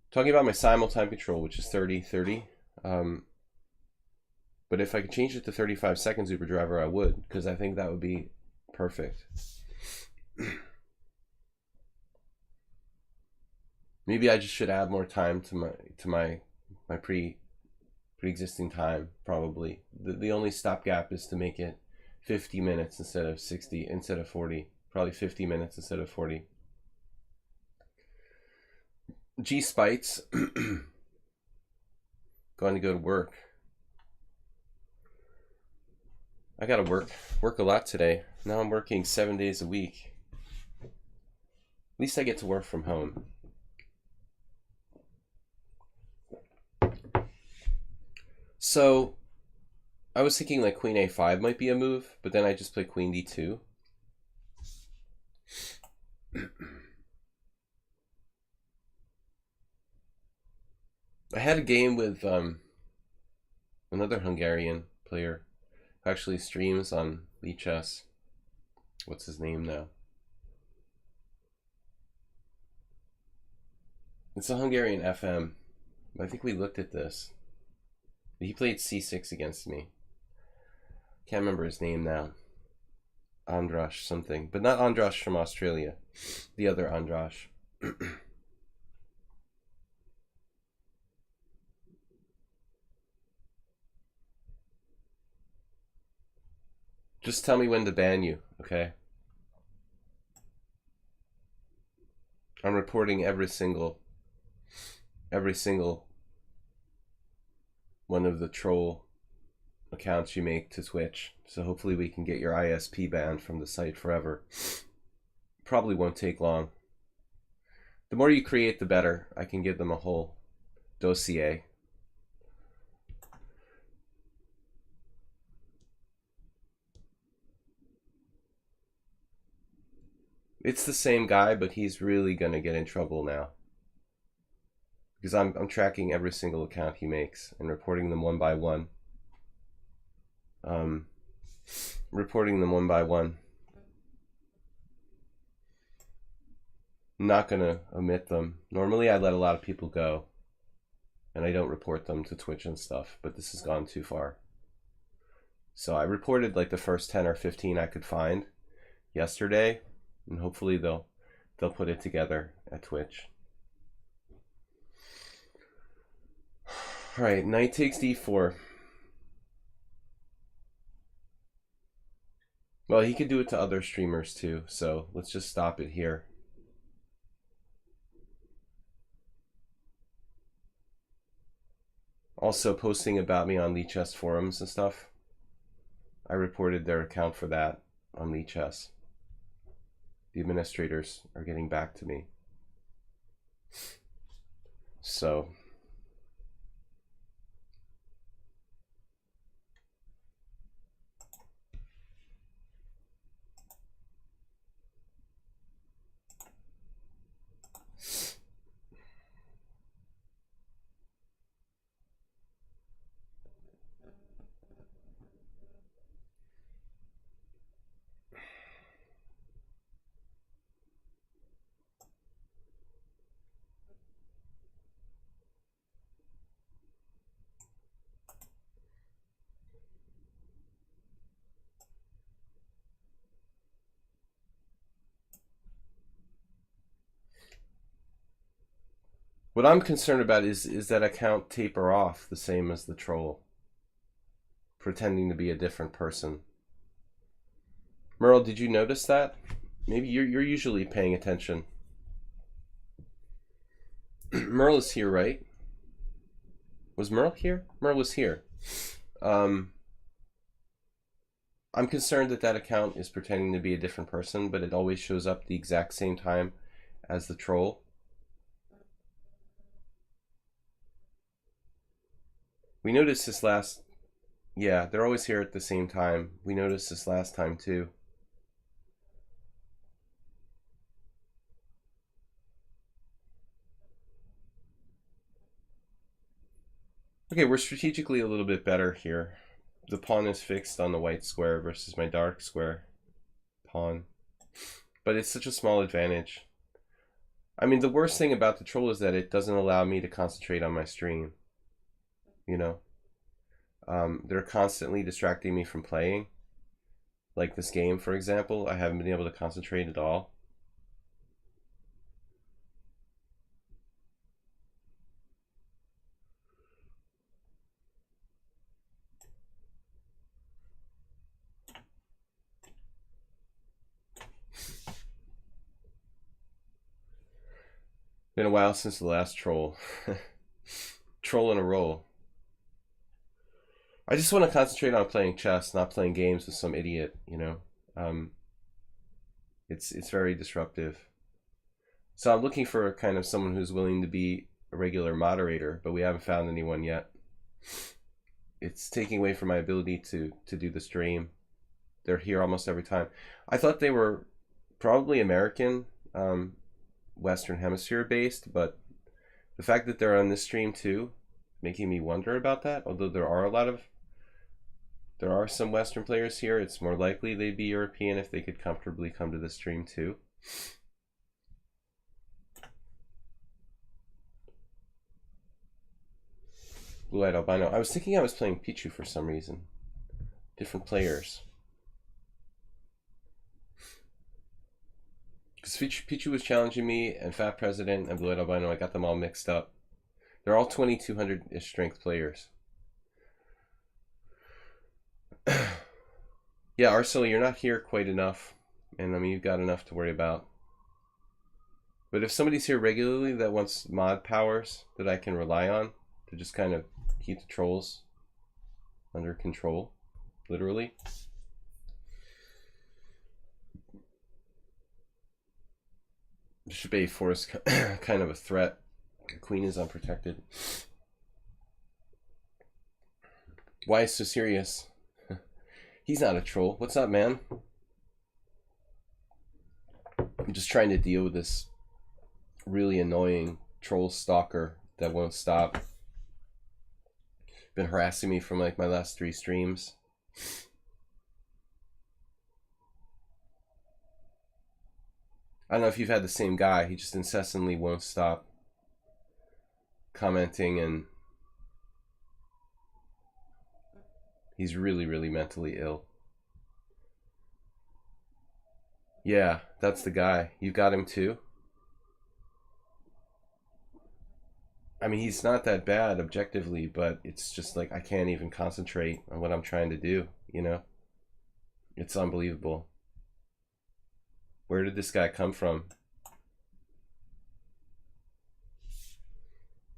Talking about my simul time control, which is 30-30. But if I could change it to 35 seconds, Uber driver, I would, because I think that would be perfect. Maybe I just should add more time to my pre-existing time, probably. The only stopgap is to make it 50 minutes instead of 60, instead of 40. Probably 50 minutes instead of 40. G Spites. Going to go to work. I gotta work a lot today. Now I'm working 7 days a week. At least I get to work from home. So I was thinking like queen a5 might be a move, but then I just play queen d2. I had a game with another Hungarian player who actually streams on lichess. What's his name now? It's a Hungarian FM. I think we looked at this. He played c6 against me. Can't remember his name now. Andras something. But not Andras from Australia. The other Andras. Just tell me when to ban you, okay? I'm reporting every single one of the troll accounts you make to Twitch. So hopefully we can get your ISP banned from the site forever. Probably won't take long. The more you create, the better. I can give them a whole dossier. It's the same guy, but he's really gonna get in trouble now. Because I'm tracking every single account he makes and reporting them one by one. Reporting them one by one. I'm not gonna omit them. Normally I let a lot of people go and I don't report them to Twitch and stuff, but this has gone too far. So I reported like the first 10 or 15 I could find yesterday, and hopefully they'll put it together at Twitch. All right, knight takes d4. Well, he could do it to other streamers too, so let's just stop it here. Also posting about me on lichess forums and stuff. I reported their account for that on lichess. The administrators are getting back to me. So what I'm concerned about is that account taper off the same as the troll, pretending to be a different person. Merle, did you notice that? Maybe you're usually paying attention. Merle is here, right? Was Merle here? Merle was here. I'm concerned that that account is pretending to be a different person, but it always shows up the exact same time as the troll. We noticed this last... Yeah, they're always here at the same time. We noticed this last time too. Okay, we're strategically a little bit better here. The pawn is fixed on the white square versus my dark square pawn. But it's such a small advantage. I mean, the worst thing about the troll is that it doesn't allow me to concentrate on my stream. You know? They're constantly distracting me from playing. Like this game, for example, I haven't been able to concentrate at all. Been a while since the last troll. Troll in a roll. I just want to concentrate on playing chess, not playing games with some idiot, you know. It's very disruptive. So I'm looking for kind of someone who's willing to be a regular moderator, but we haven't found anyone yet. It's taking away from my ability to do the stream. They're here almost every time. I thought they were probably American, Western Hemisphere based, but the fact that they're on this stream too, making me wonder about that. Although there are some Western players here, it's more likely they'd be European if they could comfortably come to the stream too. Blue-eyed albino. I was thinking I was playing Pichu for some reason. Different players. Because Pichu was challenging me, and Fat President and Blue-eyed albino, I got them all mixed up. They're all 2200-ish strength players. Yeah, Arcelo, you're not here quite enough. And I mean, you've got enough to worry about. But if somebody's here regularly that wants mod powers that I can rely on to just kind of keep the trolls under control, literally. Bishop a4 is kind of a threat. The queen is unprotected. Why so serious? He's not a troll. What's up, man? I'm just trying to deal with this really annoying troll stalker that won't stop. Been harassing me from like my last 3 streams. I don't know if you've had the same guy. He just incessantly won't stop commenting, and he's really, really mentally ill. Yeah, that's the guy. You got him too? I mean, he's not that bad objectively, but it's just like I can't even concentrate on what I'm trying to do, you know? It's unbelievable. Where did this guy come from?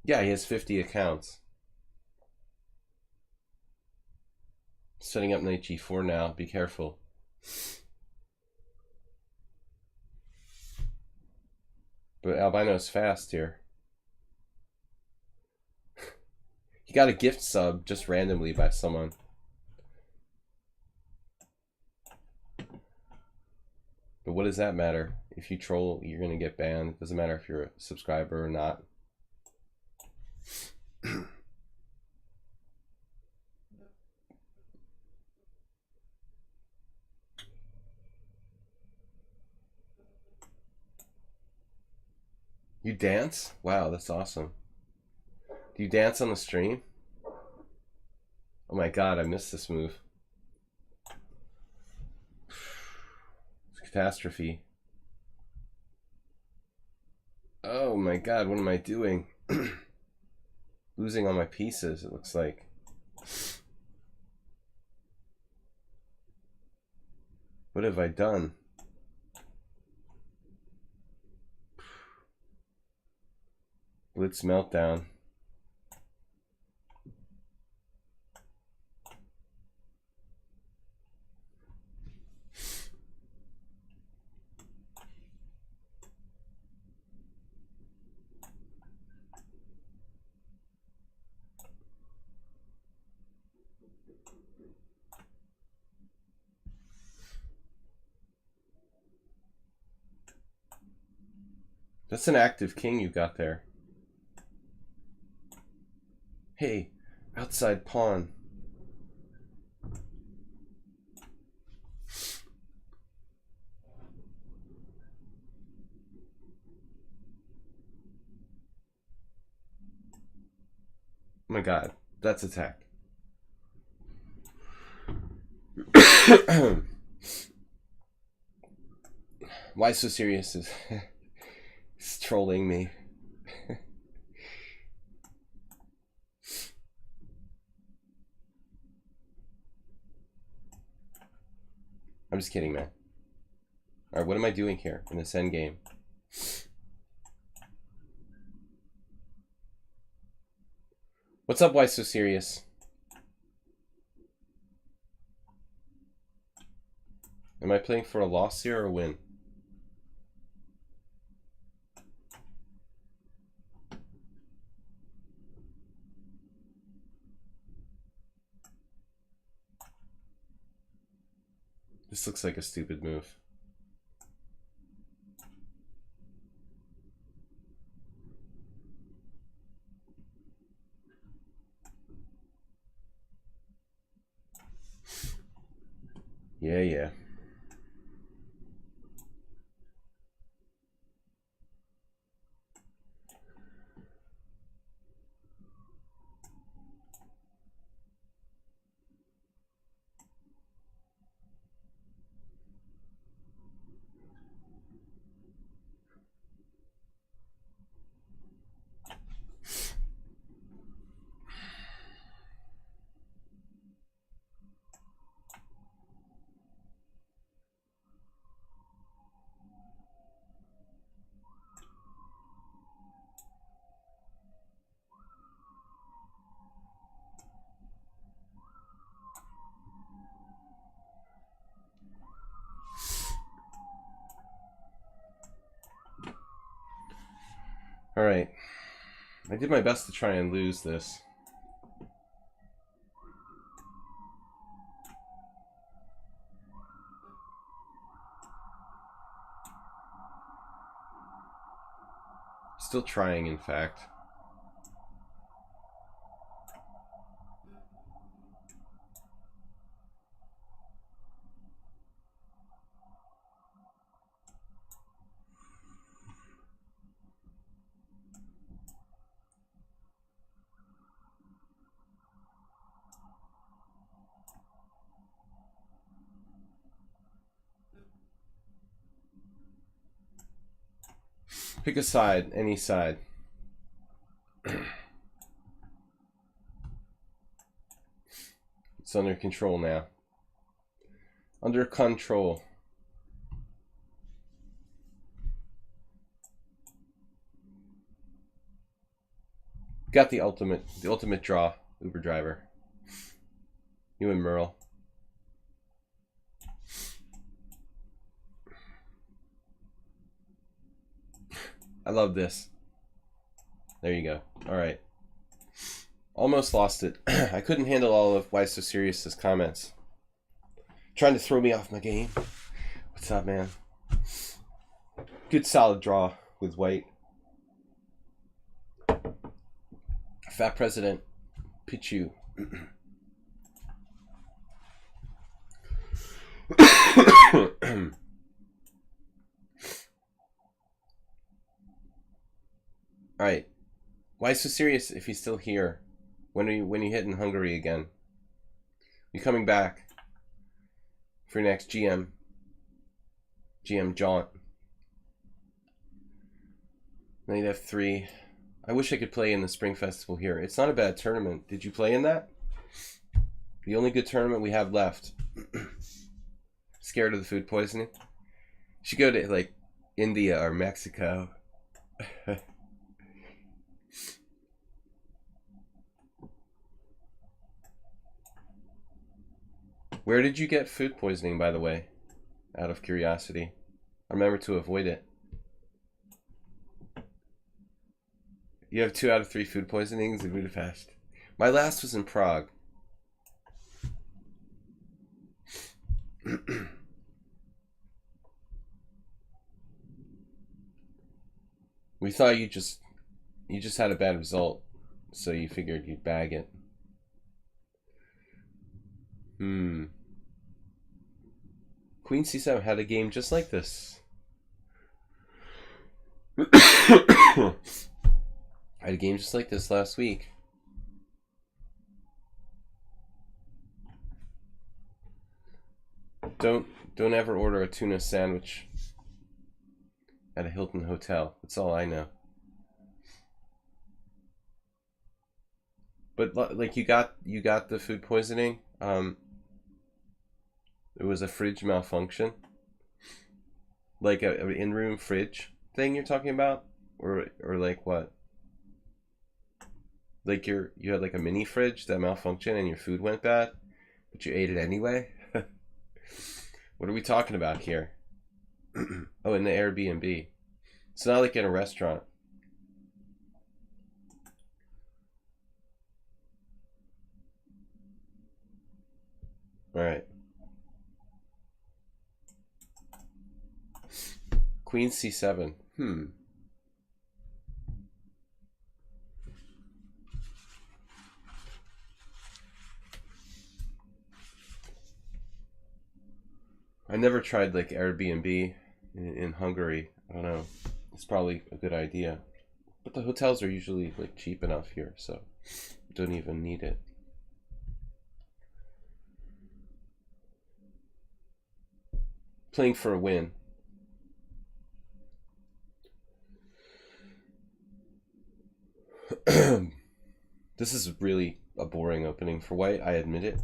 Yeah, he has 50 accounts. Setting up knight g4 now. Be careful. But Albino's fast here. He got a gift sub just randomly by someone. But what does that matter? If you troll, you're going to get banned. It doesn't matter if you're a subscriber or not. You dance? Wow, that's awesome. Do you dance on the stream? Oh my god, I missed this move. It's a catastrophe. Oh my god, what am I doing? Losing all my pieces, it looks like. What have I done? Blitz meltdown. That's an active king you got there. Hey, outside pawn. Oh my god, that's attack. Why so serious is he's trolling me. I'm just kidding, man. Alright, what am I doing here in this endgame? What's up, why so serious? Am I playing for a loss here or a win? This looks like a stupid move. Yeah. Alright. I did my best to try and lose this. Still trying, in fact. Pick a side, any side. It's under control now. Under control. Got the ultimate draw, Uber driver. You and Merle. I love this. There you go. All right. Almost lost it. I couldn't handle all of Why So Serious's comments. Trying to throw me off my game. What's up, man? Good solid draw with white. Fat President Pichu. All right. Why So Serious if he's still here? When are you hitting Hungary again? You coming back for your next GM jaunt? Knight F3. I wish I could play in the Spring Festival here. It's not a bad tournament. Did you play in that? The only good tournament we have left. Scared of the food poisoning? You should go to like India or Mexico. Where did you get food poisoning, by the way? Out of curiosity. I remember to avoid it. You have 2 out of 3 food poisonings in Budapest. My last was in Prague. We thought you just had a bad result, so you figured you'd bag it. Queen C7 had a game just like this. I had a game just like this last week. Don't ever order a tuna sandwich at a Hilton hotel. That's all I know. But like you got the food poisoning. It was a fridge malfunction. Like an in-room fridge thing you're talking about, or like what? Like you had like a mini fridge that malfunctioned and your food went bad, but you ate it anyway. What are we talking about here? Oh, in the Airbnb. It's not like in a restaurant. All right. Queen C7. I never tried like Airbnb in Hungary. I don't know. It's probably a good idea. But the hotels are usually like cheap enough here, so don't even need it. Playing for a win. This is really a boring opening for white, I admit it.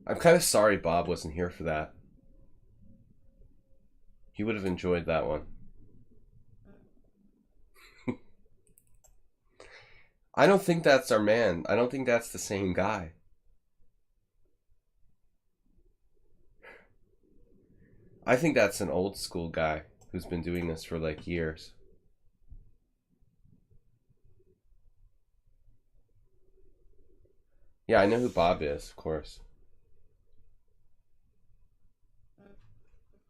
I'm kind of sorry Bob wasn't here for that. He would have enjoyed that one. I don't think that's our man. I don't think that's the same guy. I think that's an old school guy who's been doing this for like years. Yeah, I know who Bob is, of course.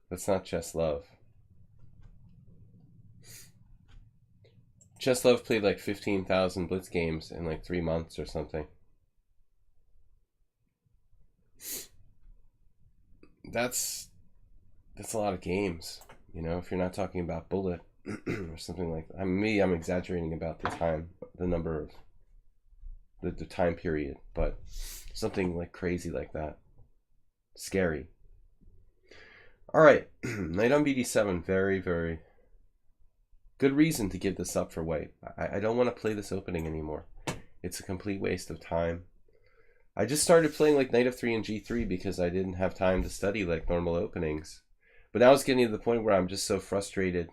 That's not Chess Love. Chess Love played like 15,000 Blitz games in like 3 months or something. That's a lot of games, you know, if you're not talking about Bullet or something like that. I mean, I'm exaggerating about the time, the number of the time period, but something like crazy like that. Scary. All right, knight on bd7, very, very good reason to give this up for white. I don't want to play this opening anymore. It's a complete waste of time. I just started playing like knight f3 and g3 because I didn't have time to study like normal openings. But now it's getting to the point where I'm just so frustrated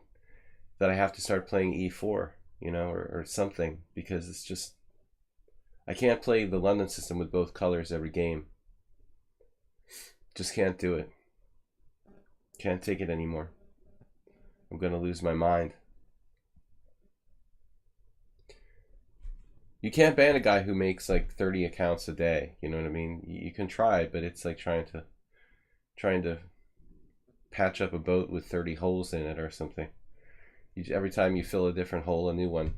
that I have to start playing e4, you know, or something, because it's just, I can't play the London system with both colors every game. Just can't do it. Can't take it anymore. I'm going to lose my mind. You can't ban a guy who makes like 30 accounts a day, you know what I mean? You can try, but it's like trying to patch up a boat with 30 holes in it or something. Every time you fill a different hole, a new one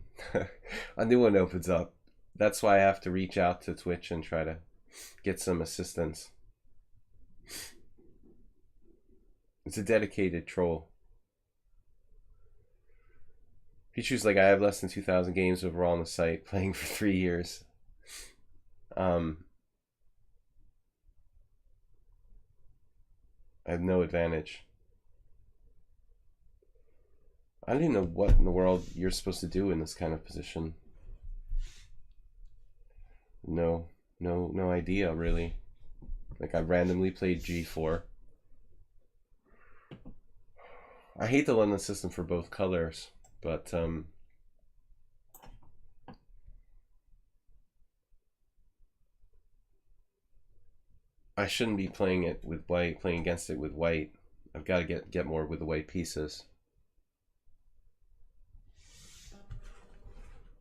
opens up. That's why I have to reach out to Twitch and try to get some assistance. It's a dedicated troll. Features like, I have less than 2,000 games overall on the site, playing for 3 years. I have no advantage. I don't even know what in the world you're supposed to do in this kind of position. No idea, really. Like, I randomly played g4. I hate the London system for both colors, but I shouldn't be playing it with white, playing against it with white. I've got to get more with the white pieces.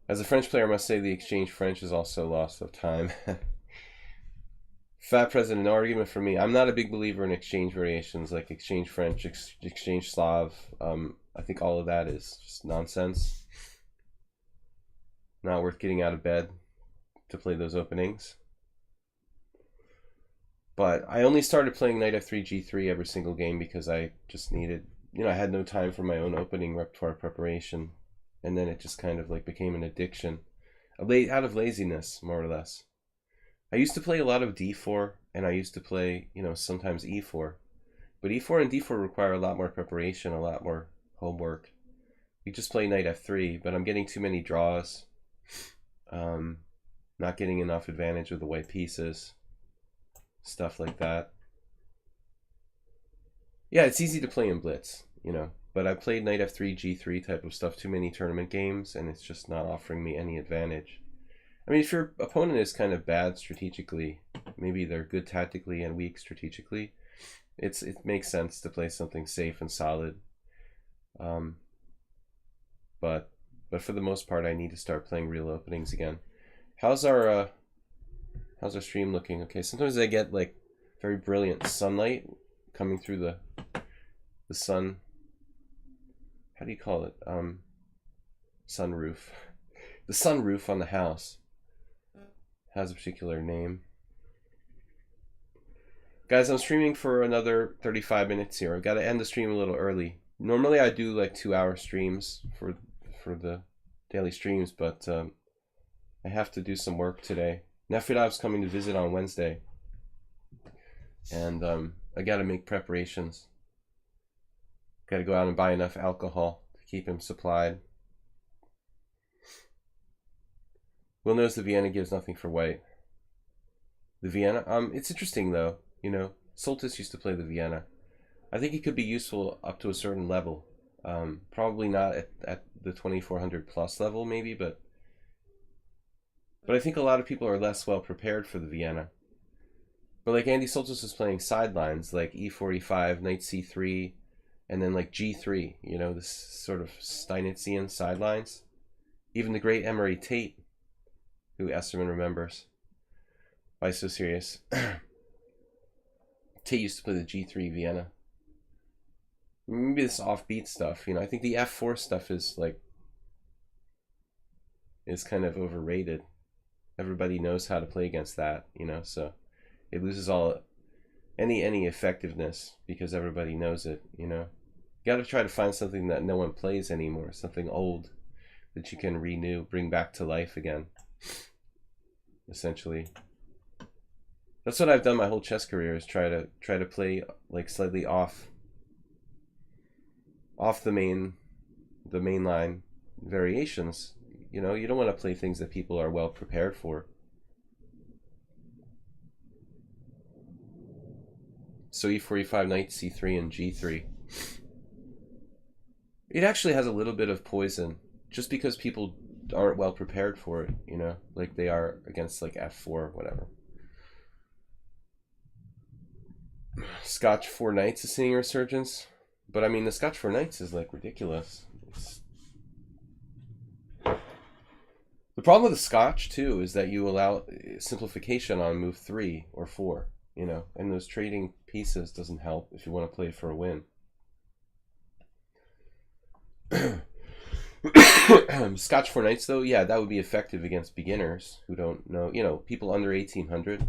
As a French player, I must say the exchange French is also loss of time. Fat President, no argument for me. I'm not a big believer in exchange variations like exchange French, exchange Slav. I think all of that is just nonsense. Not worth getting out of bed to play those openings. But I only started playing knight f3, g3 every single game because I just needed, you know, I had no time for my own opening repertoire preparation. And then it just kind of like became an addiction. Out of laziness, more or less. I used to play a lot of d4, and I used to play, you know, sometimes e4. But e4 and d4 require a lot more preparation, a lot more homework. You just play knight f3, but I'm getting too many draws. Not getting enough advantage with the white pieces. Stuff like that. Yeah, it's easy to play in Blitz, you know. But I played knight f3, g3 type of stuff too many tournament games, and it's just not offering me any advantage. I mean, if your opponent is kind of bad strategically, maybe they're good tactically and weak strategically, it makes sense to play something safe and solid. But for the most part, I need to start playing real openings again. How's our stream looking? Okay, sometimes I get like very brilliant sunlight coming through the sun. How do you call it? Sunroof. The sunroof on the house has a particular name. Guys, I'm streaming for another 35 minutes here. I've got to end the stream a little early. Normally I do like 2-hour streams for the daily streams, but I have to do some work today. Nefirov's coming to visit on Wednesday, and I got to make preparations. Got to go out and buy enough alcohol to keep him supplied. Will knows the Vienna gives nothing for white. The Vienna, it's interesting though. You know, Soltis used to play the Vienna. I think it could be useful up to a certain level. Probably not at the 2400 plus level, maybe, but I think a lot of people are less well prepared for the Vienna. But like Andy Soltis was playing sidelines like e4, knight c3, and then like g3. You know, this sort of Steinitzian sidelines. Even the great Emery Tate, who Esterman remembers. Why so serious? Tate used to play the g3 Vienna. Maybe this offbeat stuff, you know. I think the f4 stuff is kind of overrated. Everybody knows how to play against that, you know, so it loses all any effectiveness because everybody knows it, you know. You got to try to find something that no one plays anymore, something old that you can renew, bring back to life again. Essentially, that's what I've done my whole chess career, is try to play like slightly off the main line variations. You know, you don't want to play things that people are well prepared for. So e4, e5, knight c3, and g3. It actually has a little bit of poison, just because people aren't well prepared for it, you know, like they are against like f4, whatever. Scotch 4 knights is seeing a resurgence, but I mean the Scotch 4 knights is like ridiculous. The problem with the Scotch too is that you allow simplification on move 3 or 4, you know, and those trading pieces doesn't help if you want to play for a win. Scotch 4 knights though, yeah, that would be effective against beginners who don't know, you know, people under 1800.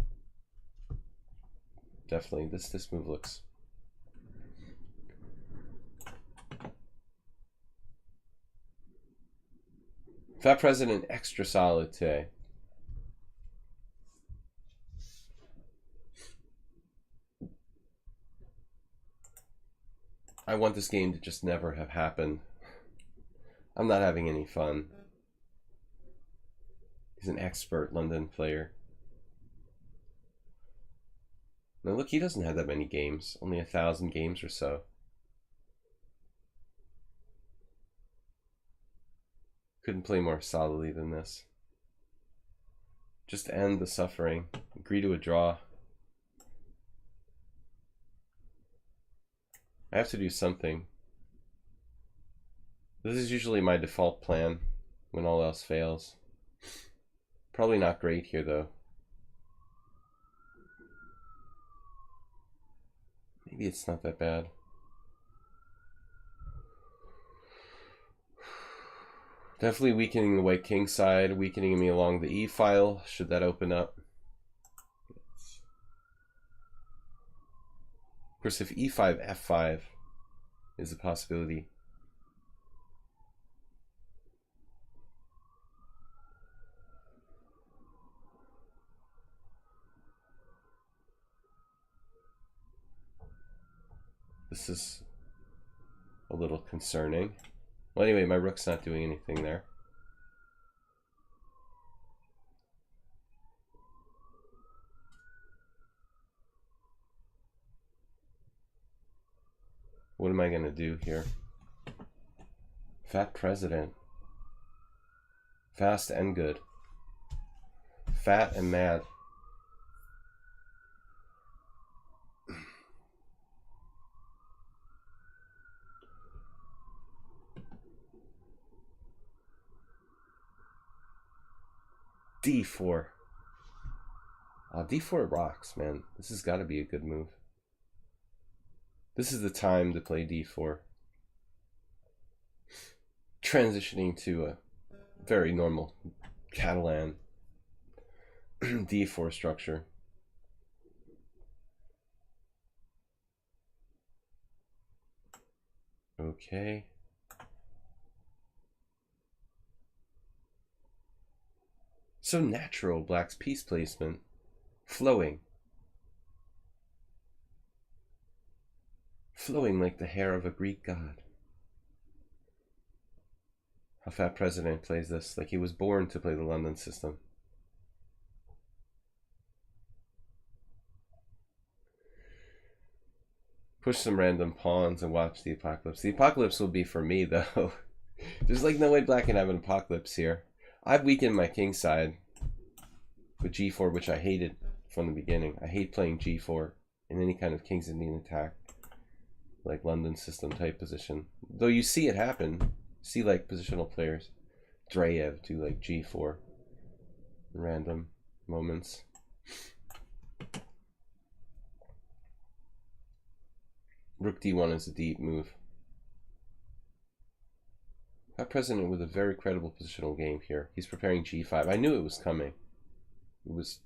Definitely, this move looks. Fat President extra solid today. I want this game to just never have happened. I'm not having any fun. He's an expert London player. Now look, he doesn't have that many games. Only 1,000 games or so. Couldn't play more solidly than this. Just end the suffering. Agree to a draw. I have to do something. This is usually my default plan when all else fails. Probably not great here though. Maybe it's not that bad. Definitely weakening the white king side, weakening me along the e file, should that open up. Of course, if e5, f5 is a possibility. This is a little concerning. Well, anyway, my rook's not doing anything there. What am I going to do here? Fat President. Fast and good. Fat and mad. D4. Oh, D4 rocks, man. This has got to be a good move. This is the time to play D4. Transitioning to a very normal Catalan D4 structure. Okay. So natural, Black's piece placement. Flowing. Flowing like the hair of a Greek god. How Fat President plays this, like he was born to play the London system. Push some random pawns and watch the apocalypse. The apocalypse will be for me, though. There's like no way black can have an apocalypse here. I've weakened my king side with g4, which I hated from the beginning. I hate playing g4 in any kind of king's Indian attack, like London system type position. Though you see it happen. See like positional players, Dreyev do like g4 in random moments. Rook d1 is a deep move. Our president with a very credible positional game here. He's preparing g5. I knew it was coming. It was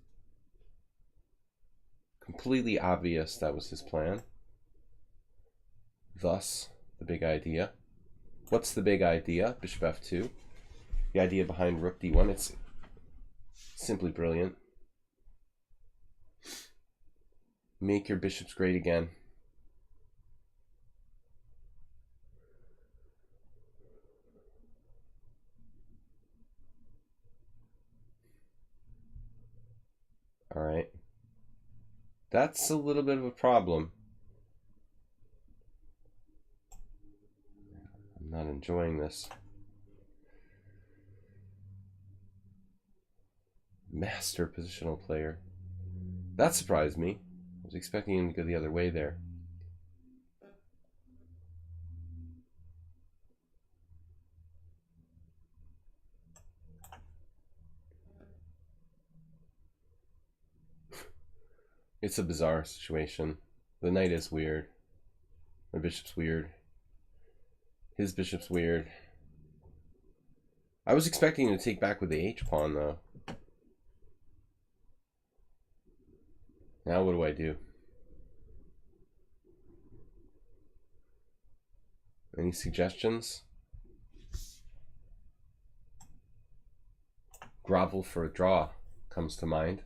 completely obvious that was his plan. Thus, the big idea. What's the big idea? Bishop f2. The idea behind rook d1. It's simply brilliant. Make your bishops great again. All right. That's a little bit of a problem. I'm not enjoying this. Master positional player. That surprised me. I was expecting him to go the other way there. It's a bizarre situation. The knight is weird. My bishop's weird. His bishop's weird. I was expecting him to take back with the h-pawn, though. Now what do I do? Any suggestions? Grovel for a draw comes to mind.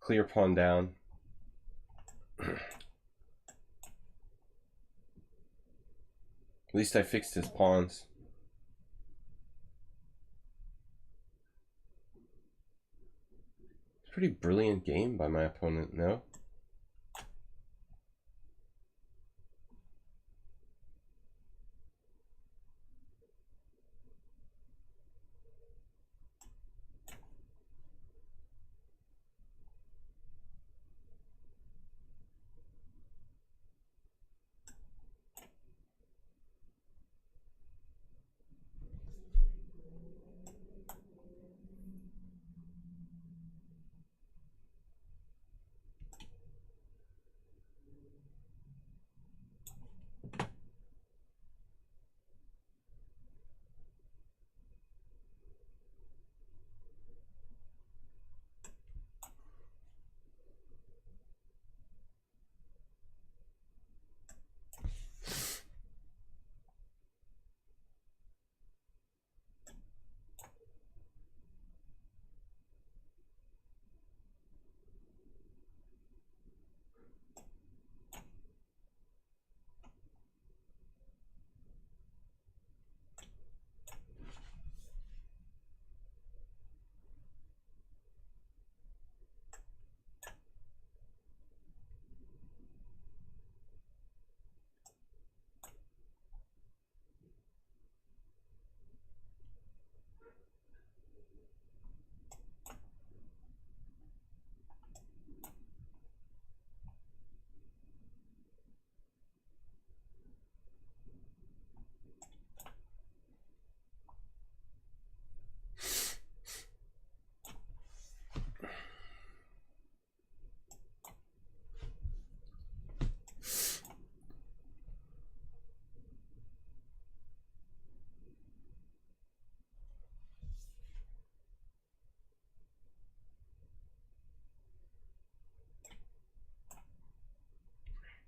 Clear pawn down. At least I fixed his pawns. Pretty brilliant game by my opponent, no?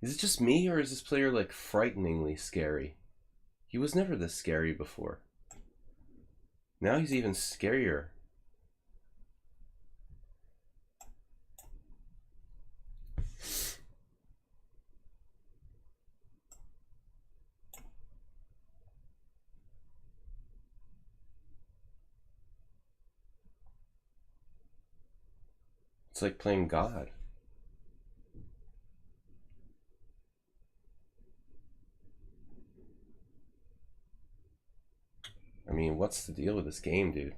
Is it just me, or is this player like frighteningly scary? He was never this scary before. Now he's even scarier. It's like playing God. I mean, what's the deal with this game, dude?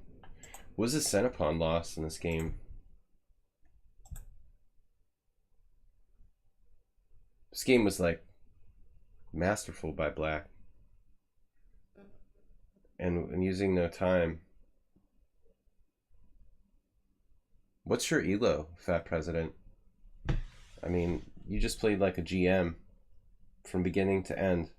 What was the Centipon loss in this game? This game was like masterful by black. And using no time. What's your elo, Fat President? I mean, you just played like a GM from beginning to end.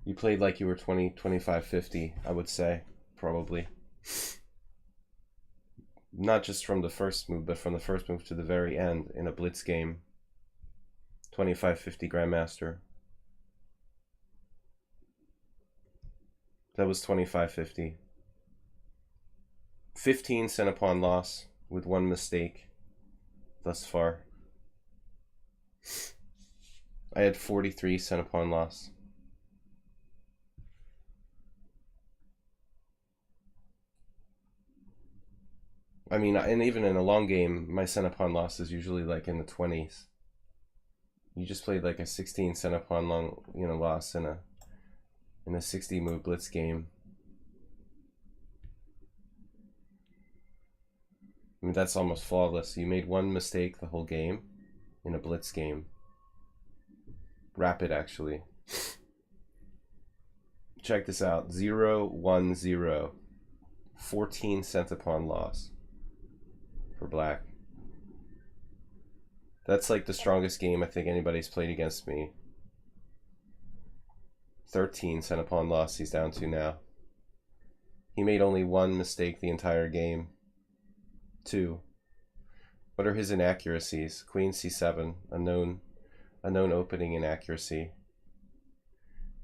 You played like you were 20, 25, 50, I would say, probably. Not just from the first move, but from the first move to the very end in a Blitz game. 25-50 Grandmaster. That was 25-50. 15 Centipon loss with 1 mistake thus far. I had 43 Centipon loss. I mean, and even in a long game, my Centipon loss is usually like in the 20s. You just played like a 16 Centipon long, loss in a 60 move Blitz game. I mean, that's almost flawless. You made 1 mistake the whole game in a Blitz game. Rapid, actually. Check this out. 0-1-0. 14 Centipon loss for black. That's like the strongest game I think anybody's played against me. 13 Centipon loss he's down to now. He made only 1 mistake the entire game. 2. What are his inaccuracies? Queen c7, a known opening inaccuracy.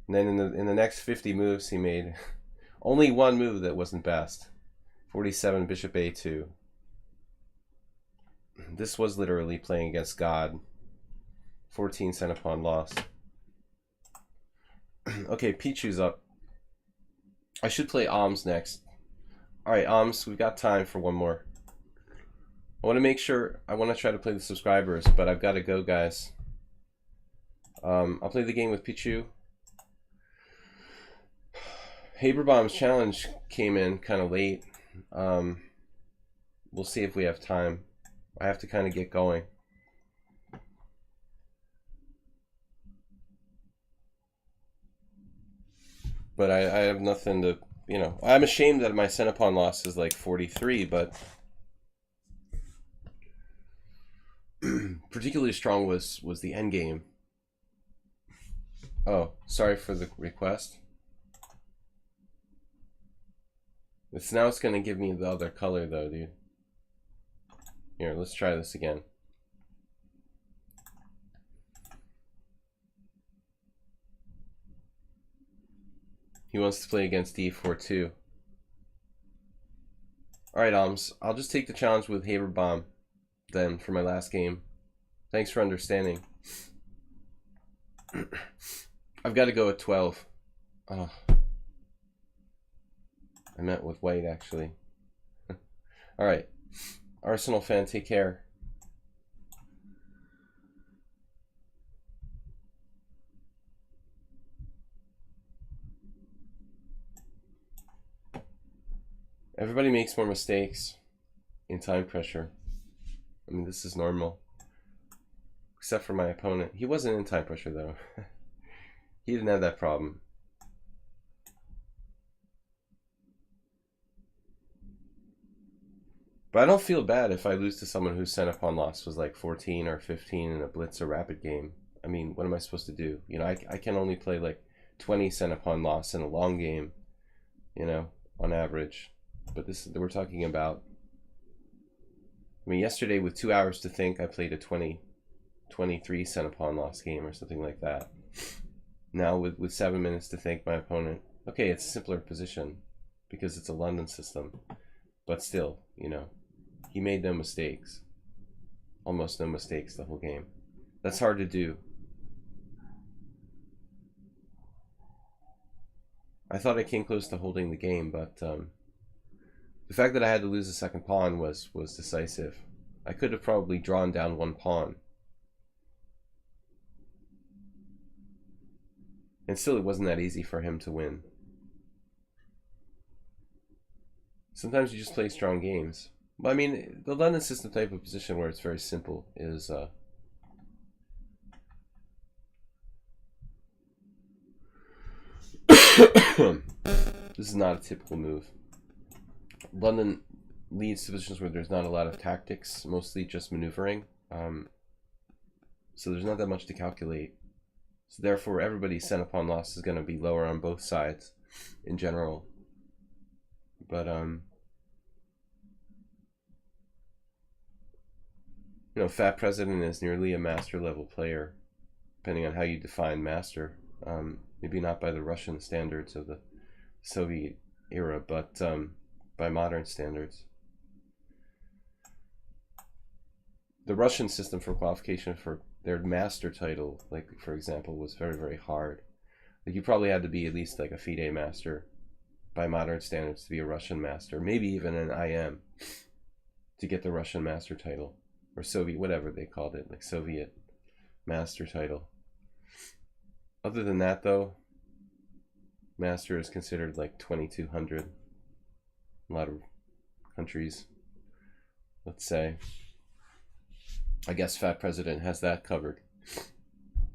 And then in the next 50 moves he made only 1 move that wasn't best. 47 Bishop a2. This was literally playing against God. 14 Centipon loss. Okay, Pichu's up. I should play Alms next. Alright, Alms, we've got time for one more. I want to make sure, I want to try to play the subscribers, but I've got to go, guys. I'll play the game with Pichu. Haberbaum's challenge came in kind of late. We'll see if we have time. I have to kind of get going. But I have nothing to, I'm ashamed that my Centipon loss is like 43, but particularly strong was the end game. Oh, sorry for the request. It's going to give me the other color though, dude. Here, let's try this again. He wants to play against d4 too. Alright, Alms. I'll just take the challenge with Haberbaum then for my last game. Thanks for understanding. I've got to go at 12. Oh. I meant with white, actually. Alright. Arsenal fan, take care. Everybody makes more mistakes in time pressure. I mean, this is normal. Except for my opponent. He wasn't in time pressure, though. He didn't have that problem. But I don't feel bad if I lose to someone whose Centipon loss was like 14 or 15 in a Blitz or Rapid game. I mean, what am I supposed to do? I can only play like 20 Centipon loss in a long game, on average. But we're talking about I mean, yesterday with 2 hours to think, I played a 23 center pawn loss game or something like that. Now with 7 minutes to think, my opponent, okay, it's a simpler position because it's a London system, but still, you know, he made no mistakes. Almost no mistakes the whole game. That's hard to do. I thought I came close to holding the game, but the fact that I had to lose the second pawn was decisive. I could have probably drawn down one pawn. And still, it wasn't that easy for him to win. Sometimes you just play strong games. But I mean, the London system type of position where it's very simple is this is not a typical move. London leads to positions where there's not a lot of tactics, mostly just maneuvering. So there's not that much to calculate. So therefore, everybody's center pawn loss is going to be lower on both sides in general. But you know, Fat President is nearly a master level player, depending on how you define master. Maybe not by the Russian standards of the Soviet era, but by modern standards. The Russian system for qualification for their master title, like for example, was very, very hard. Like you probably had to be at least like a FIDE master by modern standards to be a Russian master, maybe even an IM to get the Russian master title, or Soviet, whatever they called it, like Soviet master title. Other than that, though, master is considered like 2200. A lot of countries, let's say. I guess Fat President has that covered.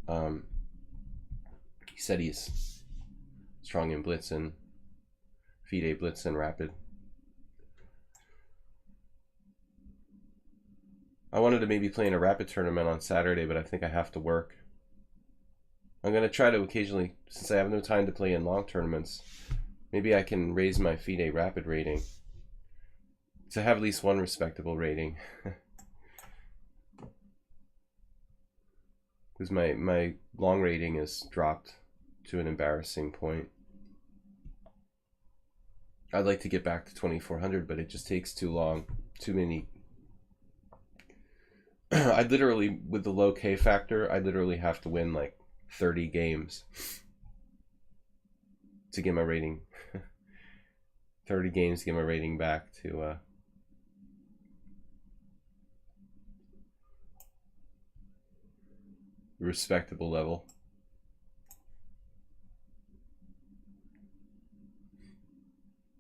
He said he's strong in Blitz and FIDE Blitz and Rapid. I wanted to maybe play in a Rapid tournament on Saturday, but I think I have to work. I'm going to try to occasionally, since I have no time to play in long tournaments, maybe I can raise my FIDE Rapid rating to have at least one respectable rating. Because my long rating is dropped to an embarrassing point. I'd like to get back to 2400, but it just takes too long. Too many. I literally, with the low K factor, I literally have to win like 30 games to get my rating. 30 games to get my rating back to respectable level.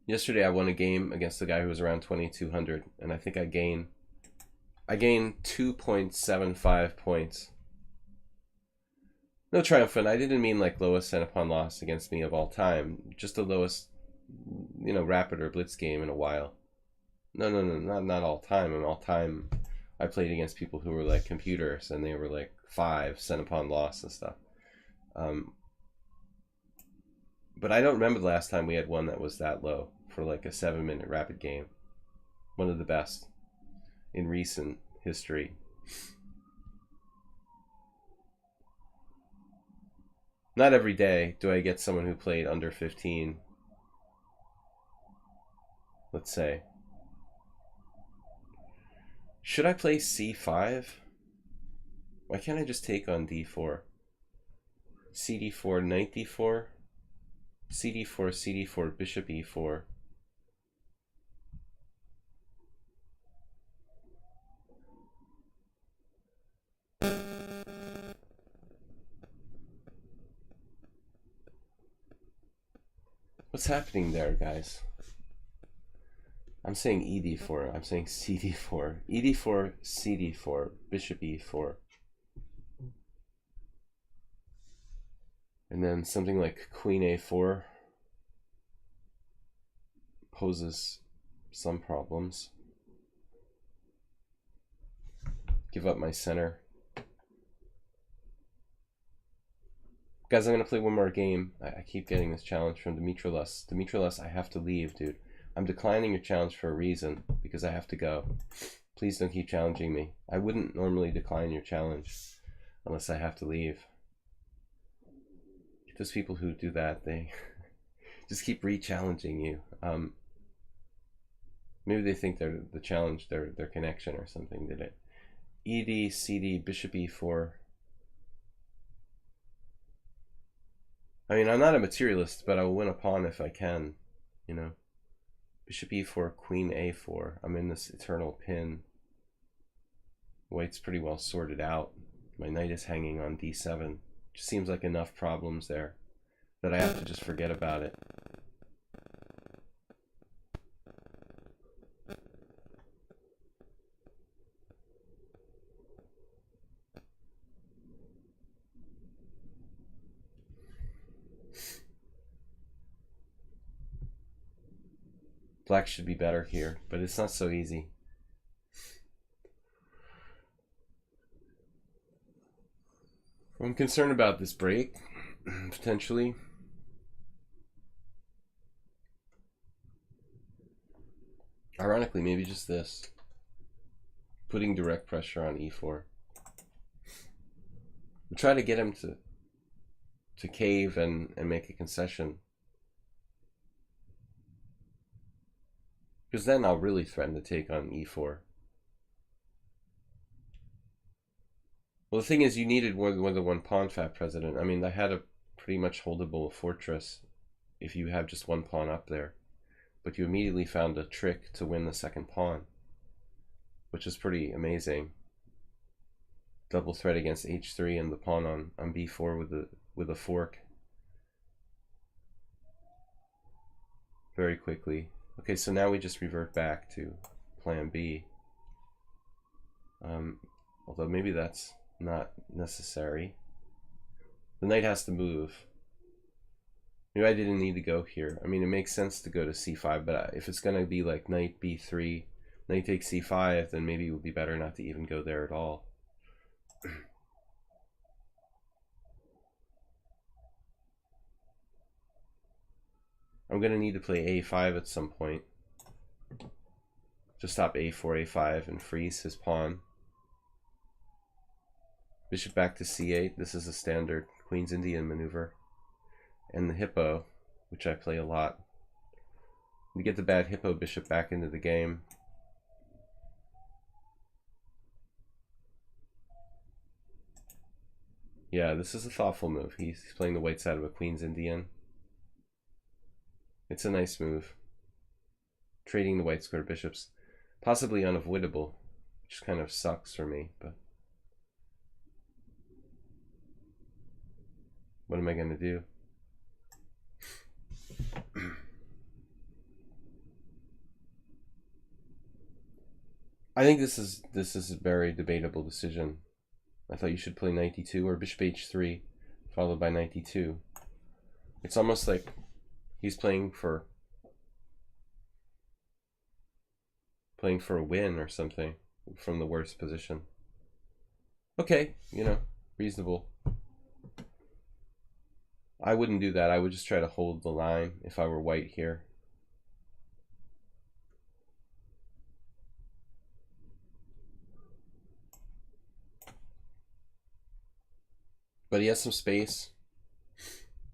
Yesterday I won a game against the guy who was around 2200, and I think I gained 2.75 points. No triumphant. I didn't mean like lowest center pawn loss against me of all time. Just the lowest, you know, Rapid or Blitz game in a while. No, not all time. In all time, I played against people who were like computers, and they were like 5 center pawn loss and stuff. But I don't remember the last time we had one that was that low for like a 7-minute Rapid game. One of the best in recent history. Not every day do I get someone who played under 15. Let's say. Should I play c5? Why can't I just take on d4? cd4, knight d4, cd4, cd4, bishop e4. What's happening there, guys? I'm saying ed4, I'm saying cd4, ed4, cd4, bishop e4. And then something like queen a4 poses some problems. Give up my center. Guys, I'm going to play one more game. I keep getting this challenge from Dimitrilos. Dimitrilos, I have to leave, dude. I'm declining your challenge for a reason, because I have to go. Please don't keep challenging me. I wouldn't normally decline your challenge unless I have to leave. Those people who do that, they just keep re-challenging you. Maybe they think they're the challenge, their connection or something. Did it? ED, CD, bishop e4. I mean, I'm not a materialist, but I'll win a pawn if I can, you know. Bishop e4, queen a4. I'm in this eternal pin. White's pretty well sorted out. My knight is hanging on d7. Just seems like enough problems there that I have to just forget about it. Black should be better here, but it's not so easy. I'm concerned about this break, potentially. Ironically, maybe just this. Putting direct pressure on e4. We'll try to get him to cave and make a concession. Because then I'll really threaten to take on e4. Well, the thing is, you needed more than one pawn fat president. I mean, I had a pretty much holdable fortress if you have just one pawn up there. But you immediately found a trick to win the second pawn, which is pretty amazing. Double threat against h3 and the pawn on b4 with a fork. Very quickly. Okay, so now we just revert back to plan B. Although maybe that's not necessary. The knight has to move. Maybe I didn't need to go here. I mean, it makes sense to go to c5, but if it's going to be like knight b3, knight takes c5, then maybe it would be better not to even go there at all. I'm going to need to play a5 at some point to stop a4, a5, and freeze his pawn. Bishop back to c8. This is a standard Queen's Indian maneuver. And the hippo, which I play a lot. We get the bad hippo bishop back into the game. Yeah, this is a thoughtful move. He's playing the white side of a Queen's Indian. It's a nice move. Trading the white square bishops. Possibly unavoidable, which kind of sucks for me, but what am I going to do? I think this is a very debatable decision. I thought you should play knight d2 or bishop h3 followed by knight d2. It's almost like he's playing for a win or something from the worst position. Okay, you know, reasonable. I wouldn't do that. I would just try to hold the line if I were white here. But he has some space.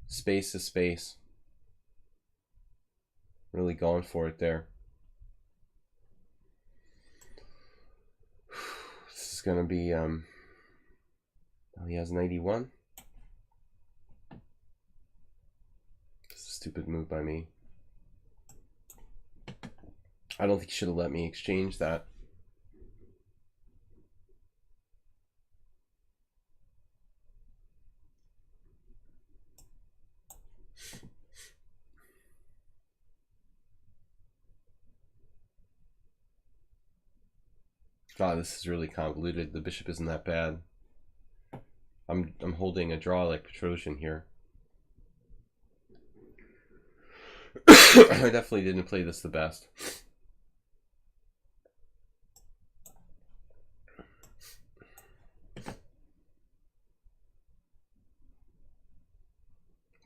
Space is space. Really going for it there. This is gonna be oh, he has 91. This is a stupid move by me. I don't think he should have let me exchange that. God, this is really convoluted. The bishop isn't that bad. I'm holding a draw like Petrosian here. I definitely didn't play this the best.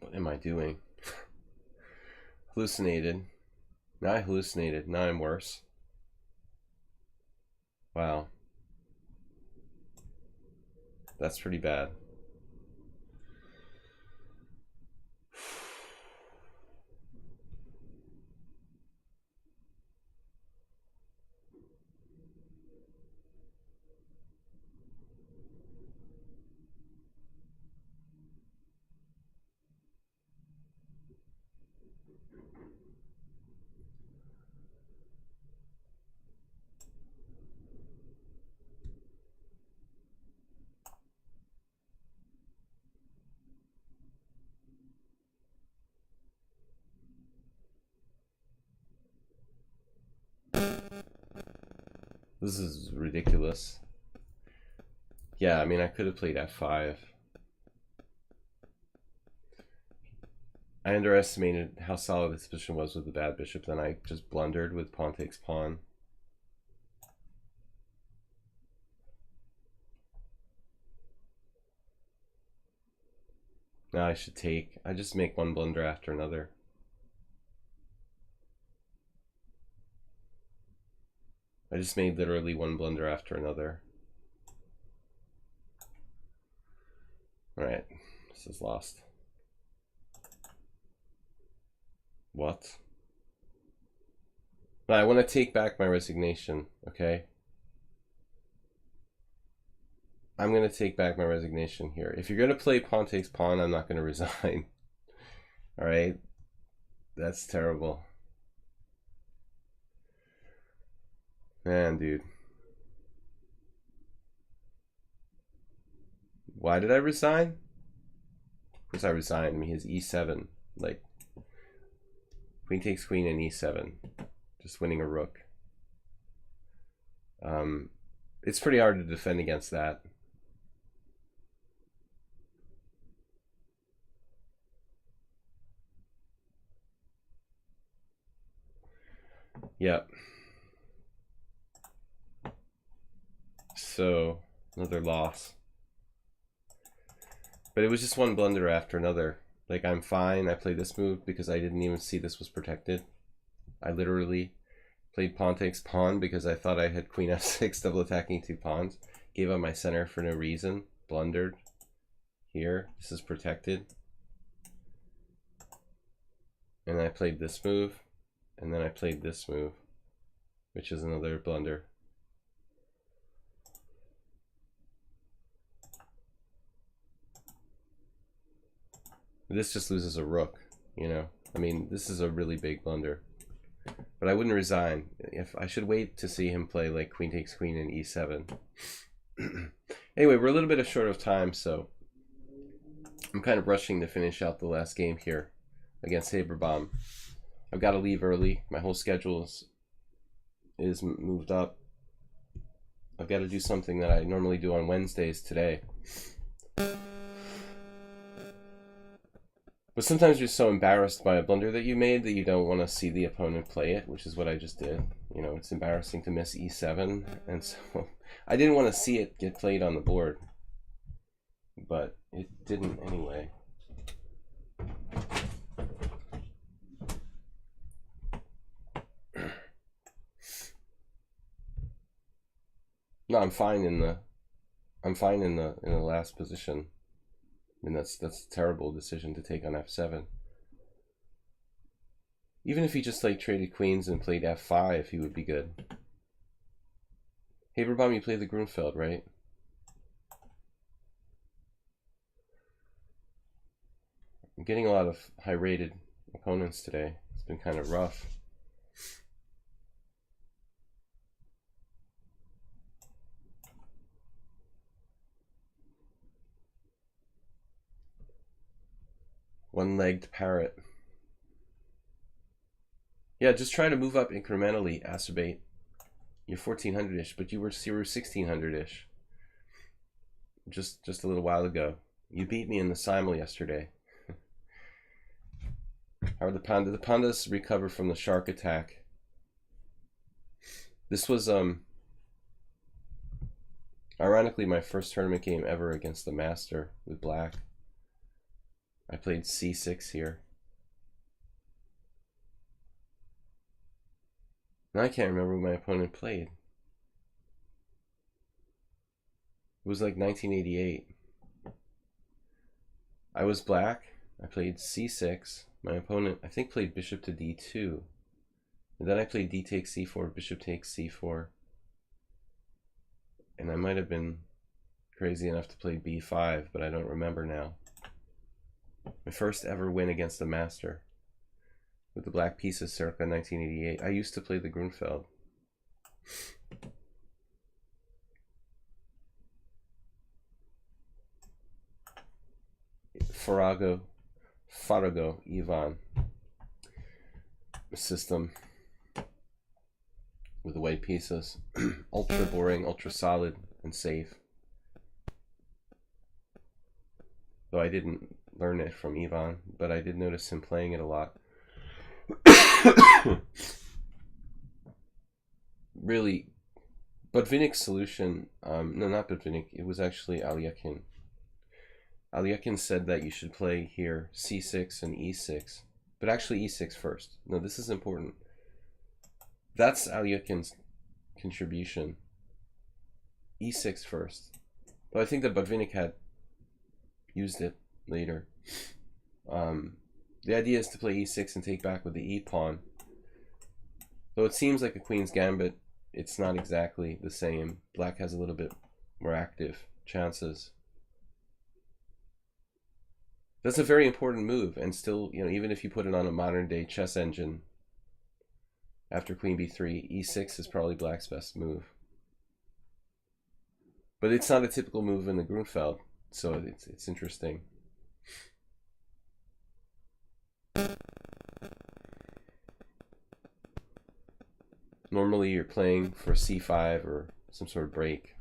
What am I doing? Hallucinated. Now I hallucinated. Now I'm worse. Wow. That's pretty bad. This is ridiculous. Yeah, I mean, I could have played f5. I underestimated how solid this position was with the bad bishop, then I just blundered with pawn takes pawn. Now I should take. I just make one blunder after another. I just made literally one blunder after another. Alright, this is lost. What? But I want to take back my resignation, okay? I'm going to take back my resignation here. If you're going to play pawn takes pawn, I'm not going to resign. Alright? That's terrible. Man, dude. Why did I resign? Because I resigned. I mean, his e7. Like, queen takes queen and e7. Just winning a rook. It's pretty hard to defend against that. Yep. So, another loss. But it was just one blunder after another. Like, I'm fine. I played this move because I didn't even see this was protected. I literally played pawn takes pawn because I thought I had queen f6 double attacking 2 pawns. Gave up my center for no reason. Blundered. Here. This is protected. And I played this move. And then I played this move, which is another blunder. This just loses a rook, you know. I mean, this is a really big blunder. But I wouldn't resign. If I should wait to see him play like queen takes queen and e7. Anyway, we're a little bit short of time, so I'm kind of rushing to finish out the last game here against Haberbaum. I've got to leave early. My whole schedule is moved up. I've got to do something that I normally do on Wednesdays today. But sometimes you're so embarrassed by a blunder that you made that you don't want to see the opponent play it, which is what I just did. You know, it's embarrassing to miss e7, and so I didn't want to see it get played on the board. But it didn't anyway. No, I'm fine in the last position. I mean, that's a terrible decision to take on f7. Even if he just like traded queens and played f5, he would be good. Haberbaum, you play the Grunfeld, right? I'm getting a lot of high-rated opponents today. It's been kind of rough. One-legged parrot. Yeah, just try to move up incrementally, Acerbate. You're 1400-ish, but you were 1600-ish. Just a little while ago. You beat me in the simul yesterday. How are the panda? The pandas recover from the shark attack. This was ironically my first tournament game ever against the master with black. I played c6 here. Now I can't remember what my opponent played. It was like 1988. I was black. I played c6. My opponent, I think, played bishop to d2. And then I played d takes c4, bishop takes c4. And I might have been crazy enough to play b5, but I don't remember now. My first ever win against a master with the black pieces circa 1988. I used to play the Grunfeld. Farago Ivan system with the white pieces. Ultra boring, ultra solid, and safe. Though I didn't learn it from Ivan, but I did notice him playing it a lot. Really, Botvinnik's solution, no, not Botvinnik, it was actually Alekhine. Alekhine said that you should play here c6 and e6, but actually e6 first. No, this is important. That's Alekhine's contribution. e6 first. But I think that Botvinnik had used it later. The idea is to play e6 and take back with the e-pawn. Though it seems like a queen's gambit, it's not exactly the same. Black has a little bit more active chances. That's a very important move, and still, you know, even if you put it on a modern day chess engine, after queen b3, e6 is probably black's best move. But it's not a typical move in the Grunfeld, so it's interesting. Normally you're playing for c5 or some sort of break,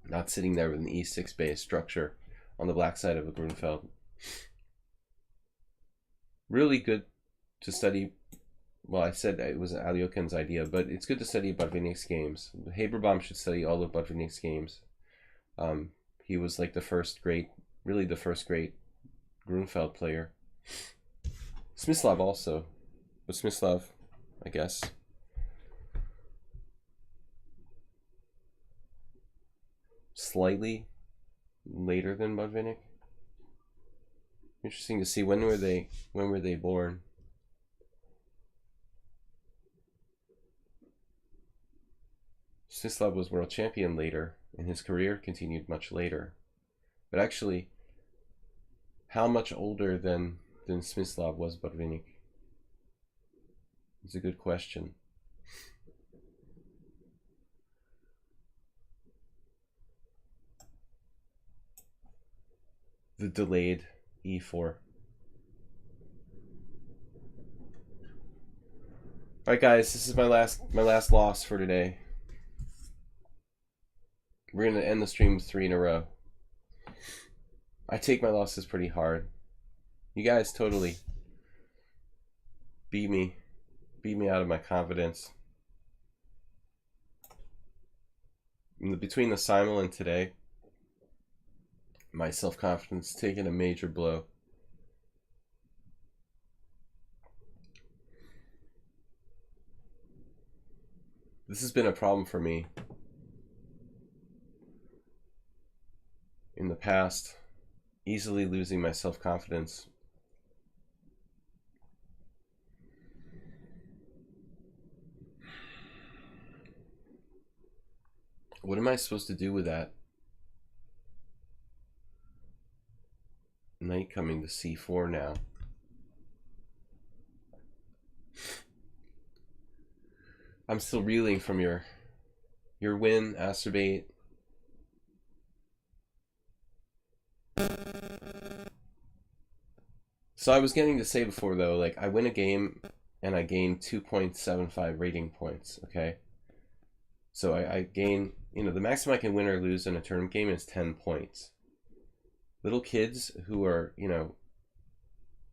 not sitting there with an e6 based structure on the black side of a Grunfeld. Really good to study. Well, I said it was Alekhine's idea, but it's good to study Botvinnik's games. Haberbaum should study all of Botvinnik's games. He was like the first great, really the first great Grunfeld player. Smyslov also, but Smyslov, I guess, slightly later than Botvinnik. Interesting to see when were they born. Smyslov was world champion later, and his career continued much later. But actually, how much older than Smyslov was Botvinnik? It's a good question. The delayed e4. Alright guys, this is my last loss for today. We're gonna end the stream with 3 in a row. I take my losses pretty hard. You guys totally beat me out of my confidence. Between the simul and today, my self-confidence taken a major blow. This has been a problem for me in the past, easily losing my self-confidence. What am I supposed to do with that? Knight coming to c4 now. I'm still reeling from your win, Acerbate. So I was getting to say before though, like I win a game and I gain 2.75 rating points, okay? So I gain, you know, the maximum I can win or lose in a tournament game is 10 points. Little kids who are, you know,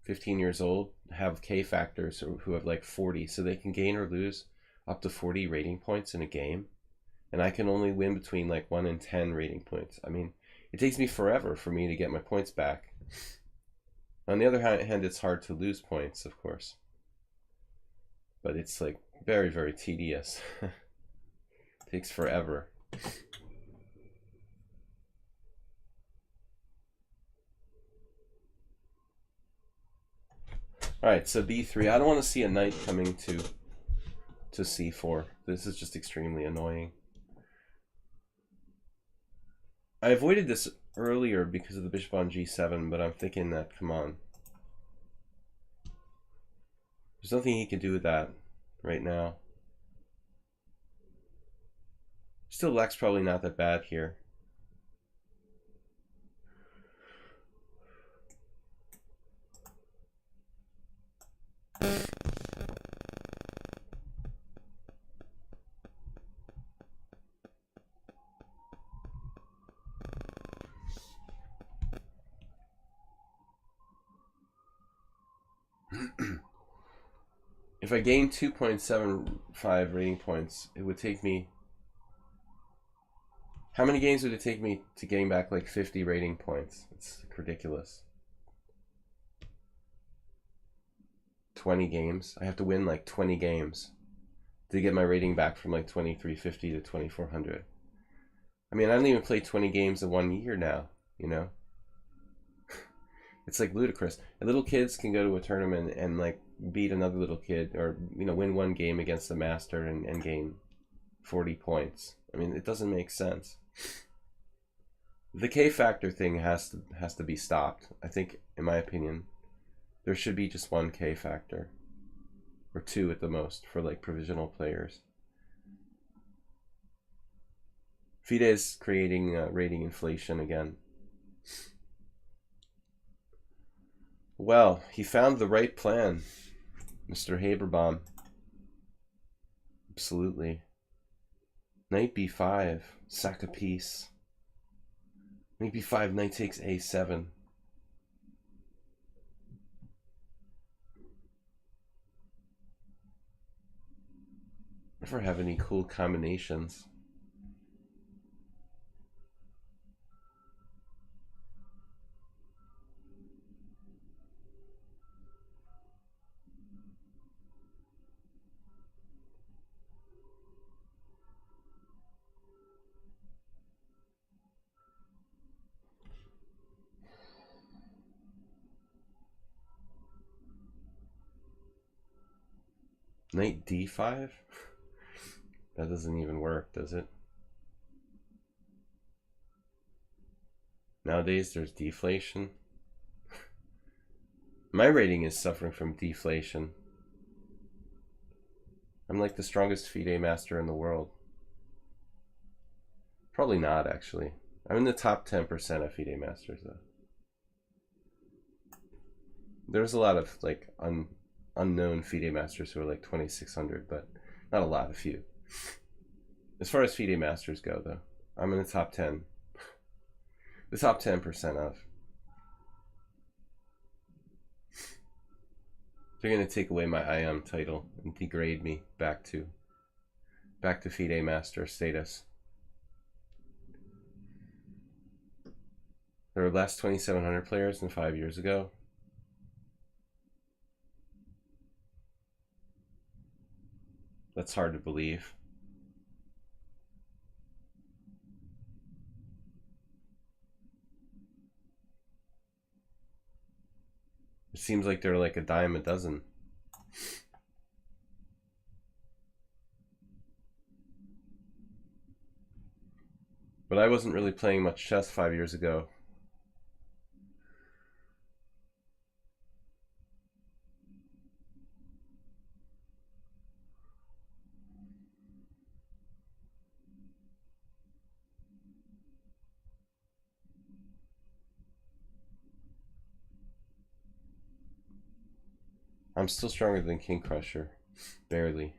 15 years old have K factors who have like 40, so they can gain or lose up to 40 rating points in a game, and I can only win between like 1 and 10 rating points. I mean, it takes me forever for me to get my points back. On the other hand, it's hard to lose points, of course, but it's like very, very tedious. Takes forever. Alright, so b3. I don't want to see a knight coming to c4. This is just extremely annoying. I avoided this earlier because of the bishop on g7, but I'm thinking that, come on. There's nothing he can do with that right now. Still, luck's probably not that bad here. If I gain 2.75 rating points, it would take me... How many games would it take me to gain back like 50 rating points? It's ridiculous. 20 games? I have to win like 20 games to get my rating back from like 2350 to 2400. I mean, I don't even play 20 games in 1 year now, you know? It's like ludicrous. And little kids can go to a tournament and like beat another little kid, or, you know, win one game against the master and gain 40 points. I mean, it doesn't make sense. The K factor thing has to be stopped. I think, in my opinion, there should be just one K factor, or two at the most, for like provisional players. FIDE is creating rating inflation again. Well, he found the right plan, Mr. Haberbaum. Absolutely. Knight b5, sack a piece. Knight b5, knight takes a7. Never have any cool combinations. Knight d5? That doesn't even work, does it? Nowadays there's deflation. My rating is suffering from deflation. I'm like the strongest FIDE master in the world. Probably not, actually. I'm in the top 10% of FIDE masters, though. There's a lot of like unknown FIDE masters who are like 2600, but not a lot, a few. As far as FIDE masters go, though, I'm in the top 10. The top 10% of. They're gonna take away my IM title and degrade me back to FIDE master status. There were less 2,700 players than 5 years ago. That's hard to believe. It seems like they're like a dime a dozen. But I wasn't really playing much chess 5 years ago. I'm still stronger than King Crusher. Barely.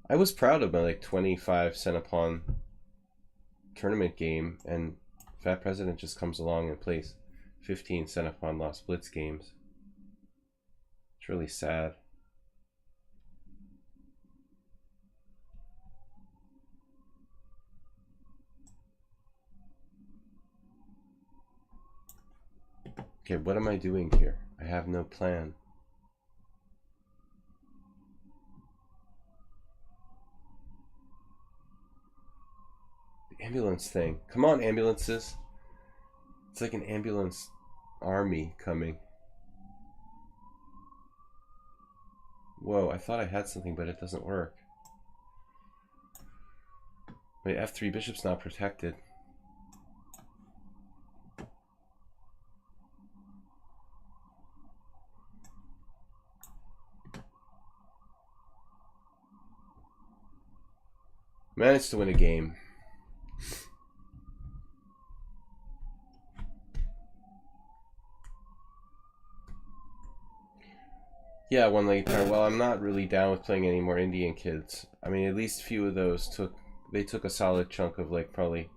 I was proud of my like 25 Centipon tournament game, and Fat President just comes along and plays 15 Centipon Lost Blitz games. It's really sad. Okay, what am I doing here? I have no plan. The ambulance thing. Come on, ambulances. It's like an ambulance army coming. Whoa, I thought I had something, but it doesn't work. Wait, F3, bishop's not protected. Managed to win a game. Yeah, one-legged pair. Well, I'm not really down with playing any more Indian kids. I mean, at least a few of those took a solid chunk of, like, probably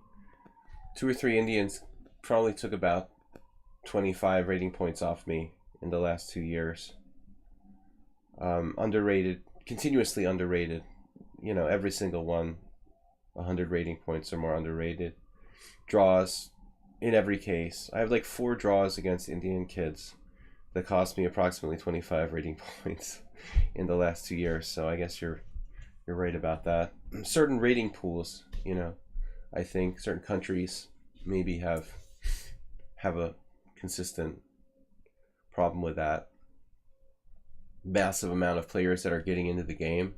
2 or 3 Indians probably took about 25 rating points off me in the last 2 years. Underrated, continuously underrated. You know, every single one, 100 rating points or more underrated. Draws in every case. I have like 4 draws against Indian kids that cost me approximately 25 rating points in the last 2 years. So I guess you're right about that. Certain rating pools, you know, I think certain countries maybe have a consistent problem with that. Massive amount of players that are getting into the game,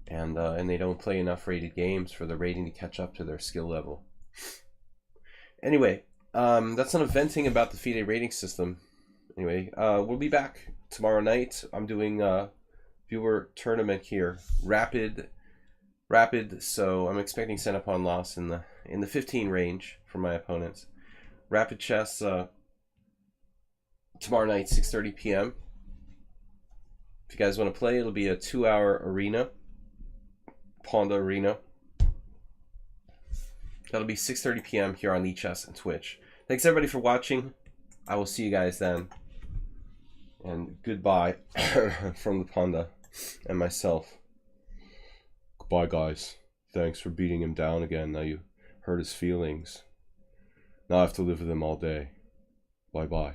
and they don't play enough rated games for the rating to catch up to their skill level. Anyway, that's enough venting about the FIDE rating system. Anyway, we'll be back tomorrow night. I'm doing a viewer tournament here, rapid. So I'm expecting center pawn loss in the 15 range for my opponents. Rapid chess tomorrow night, 6:30 p.m. If you guys want to play, it'll be a 2-hour arena, Ponda arena. That'll be 6:30 p.m. here on lichess and Twitch. Thanks everybody for watching. I will see you guys then. And goodbye from the Ponda and myself. Goodbye, guys. Thanks for beating him down again. Now you hurt his feelings. Now I have to live with him all day. Bye-bye.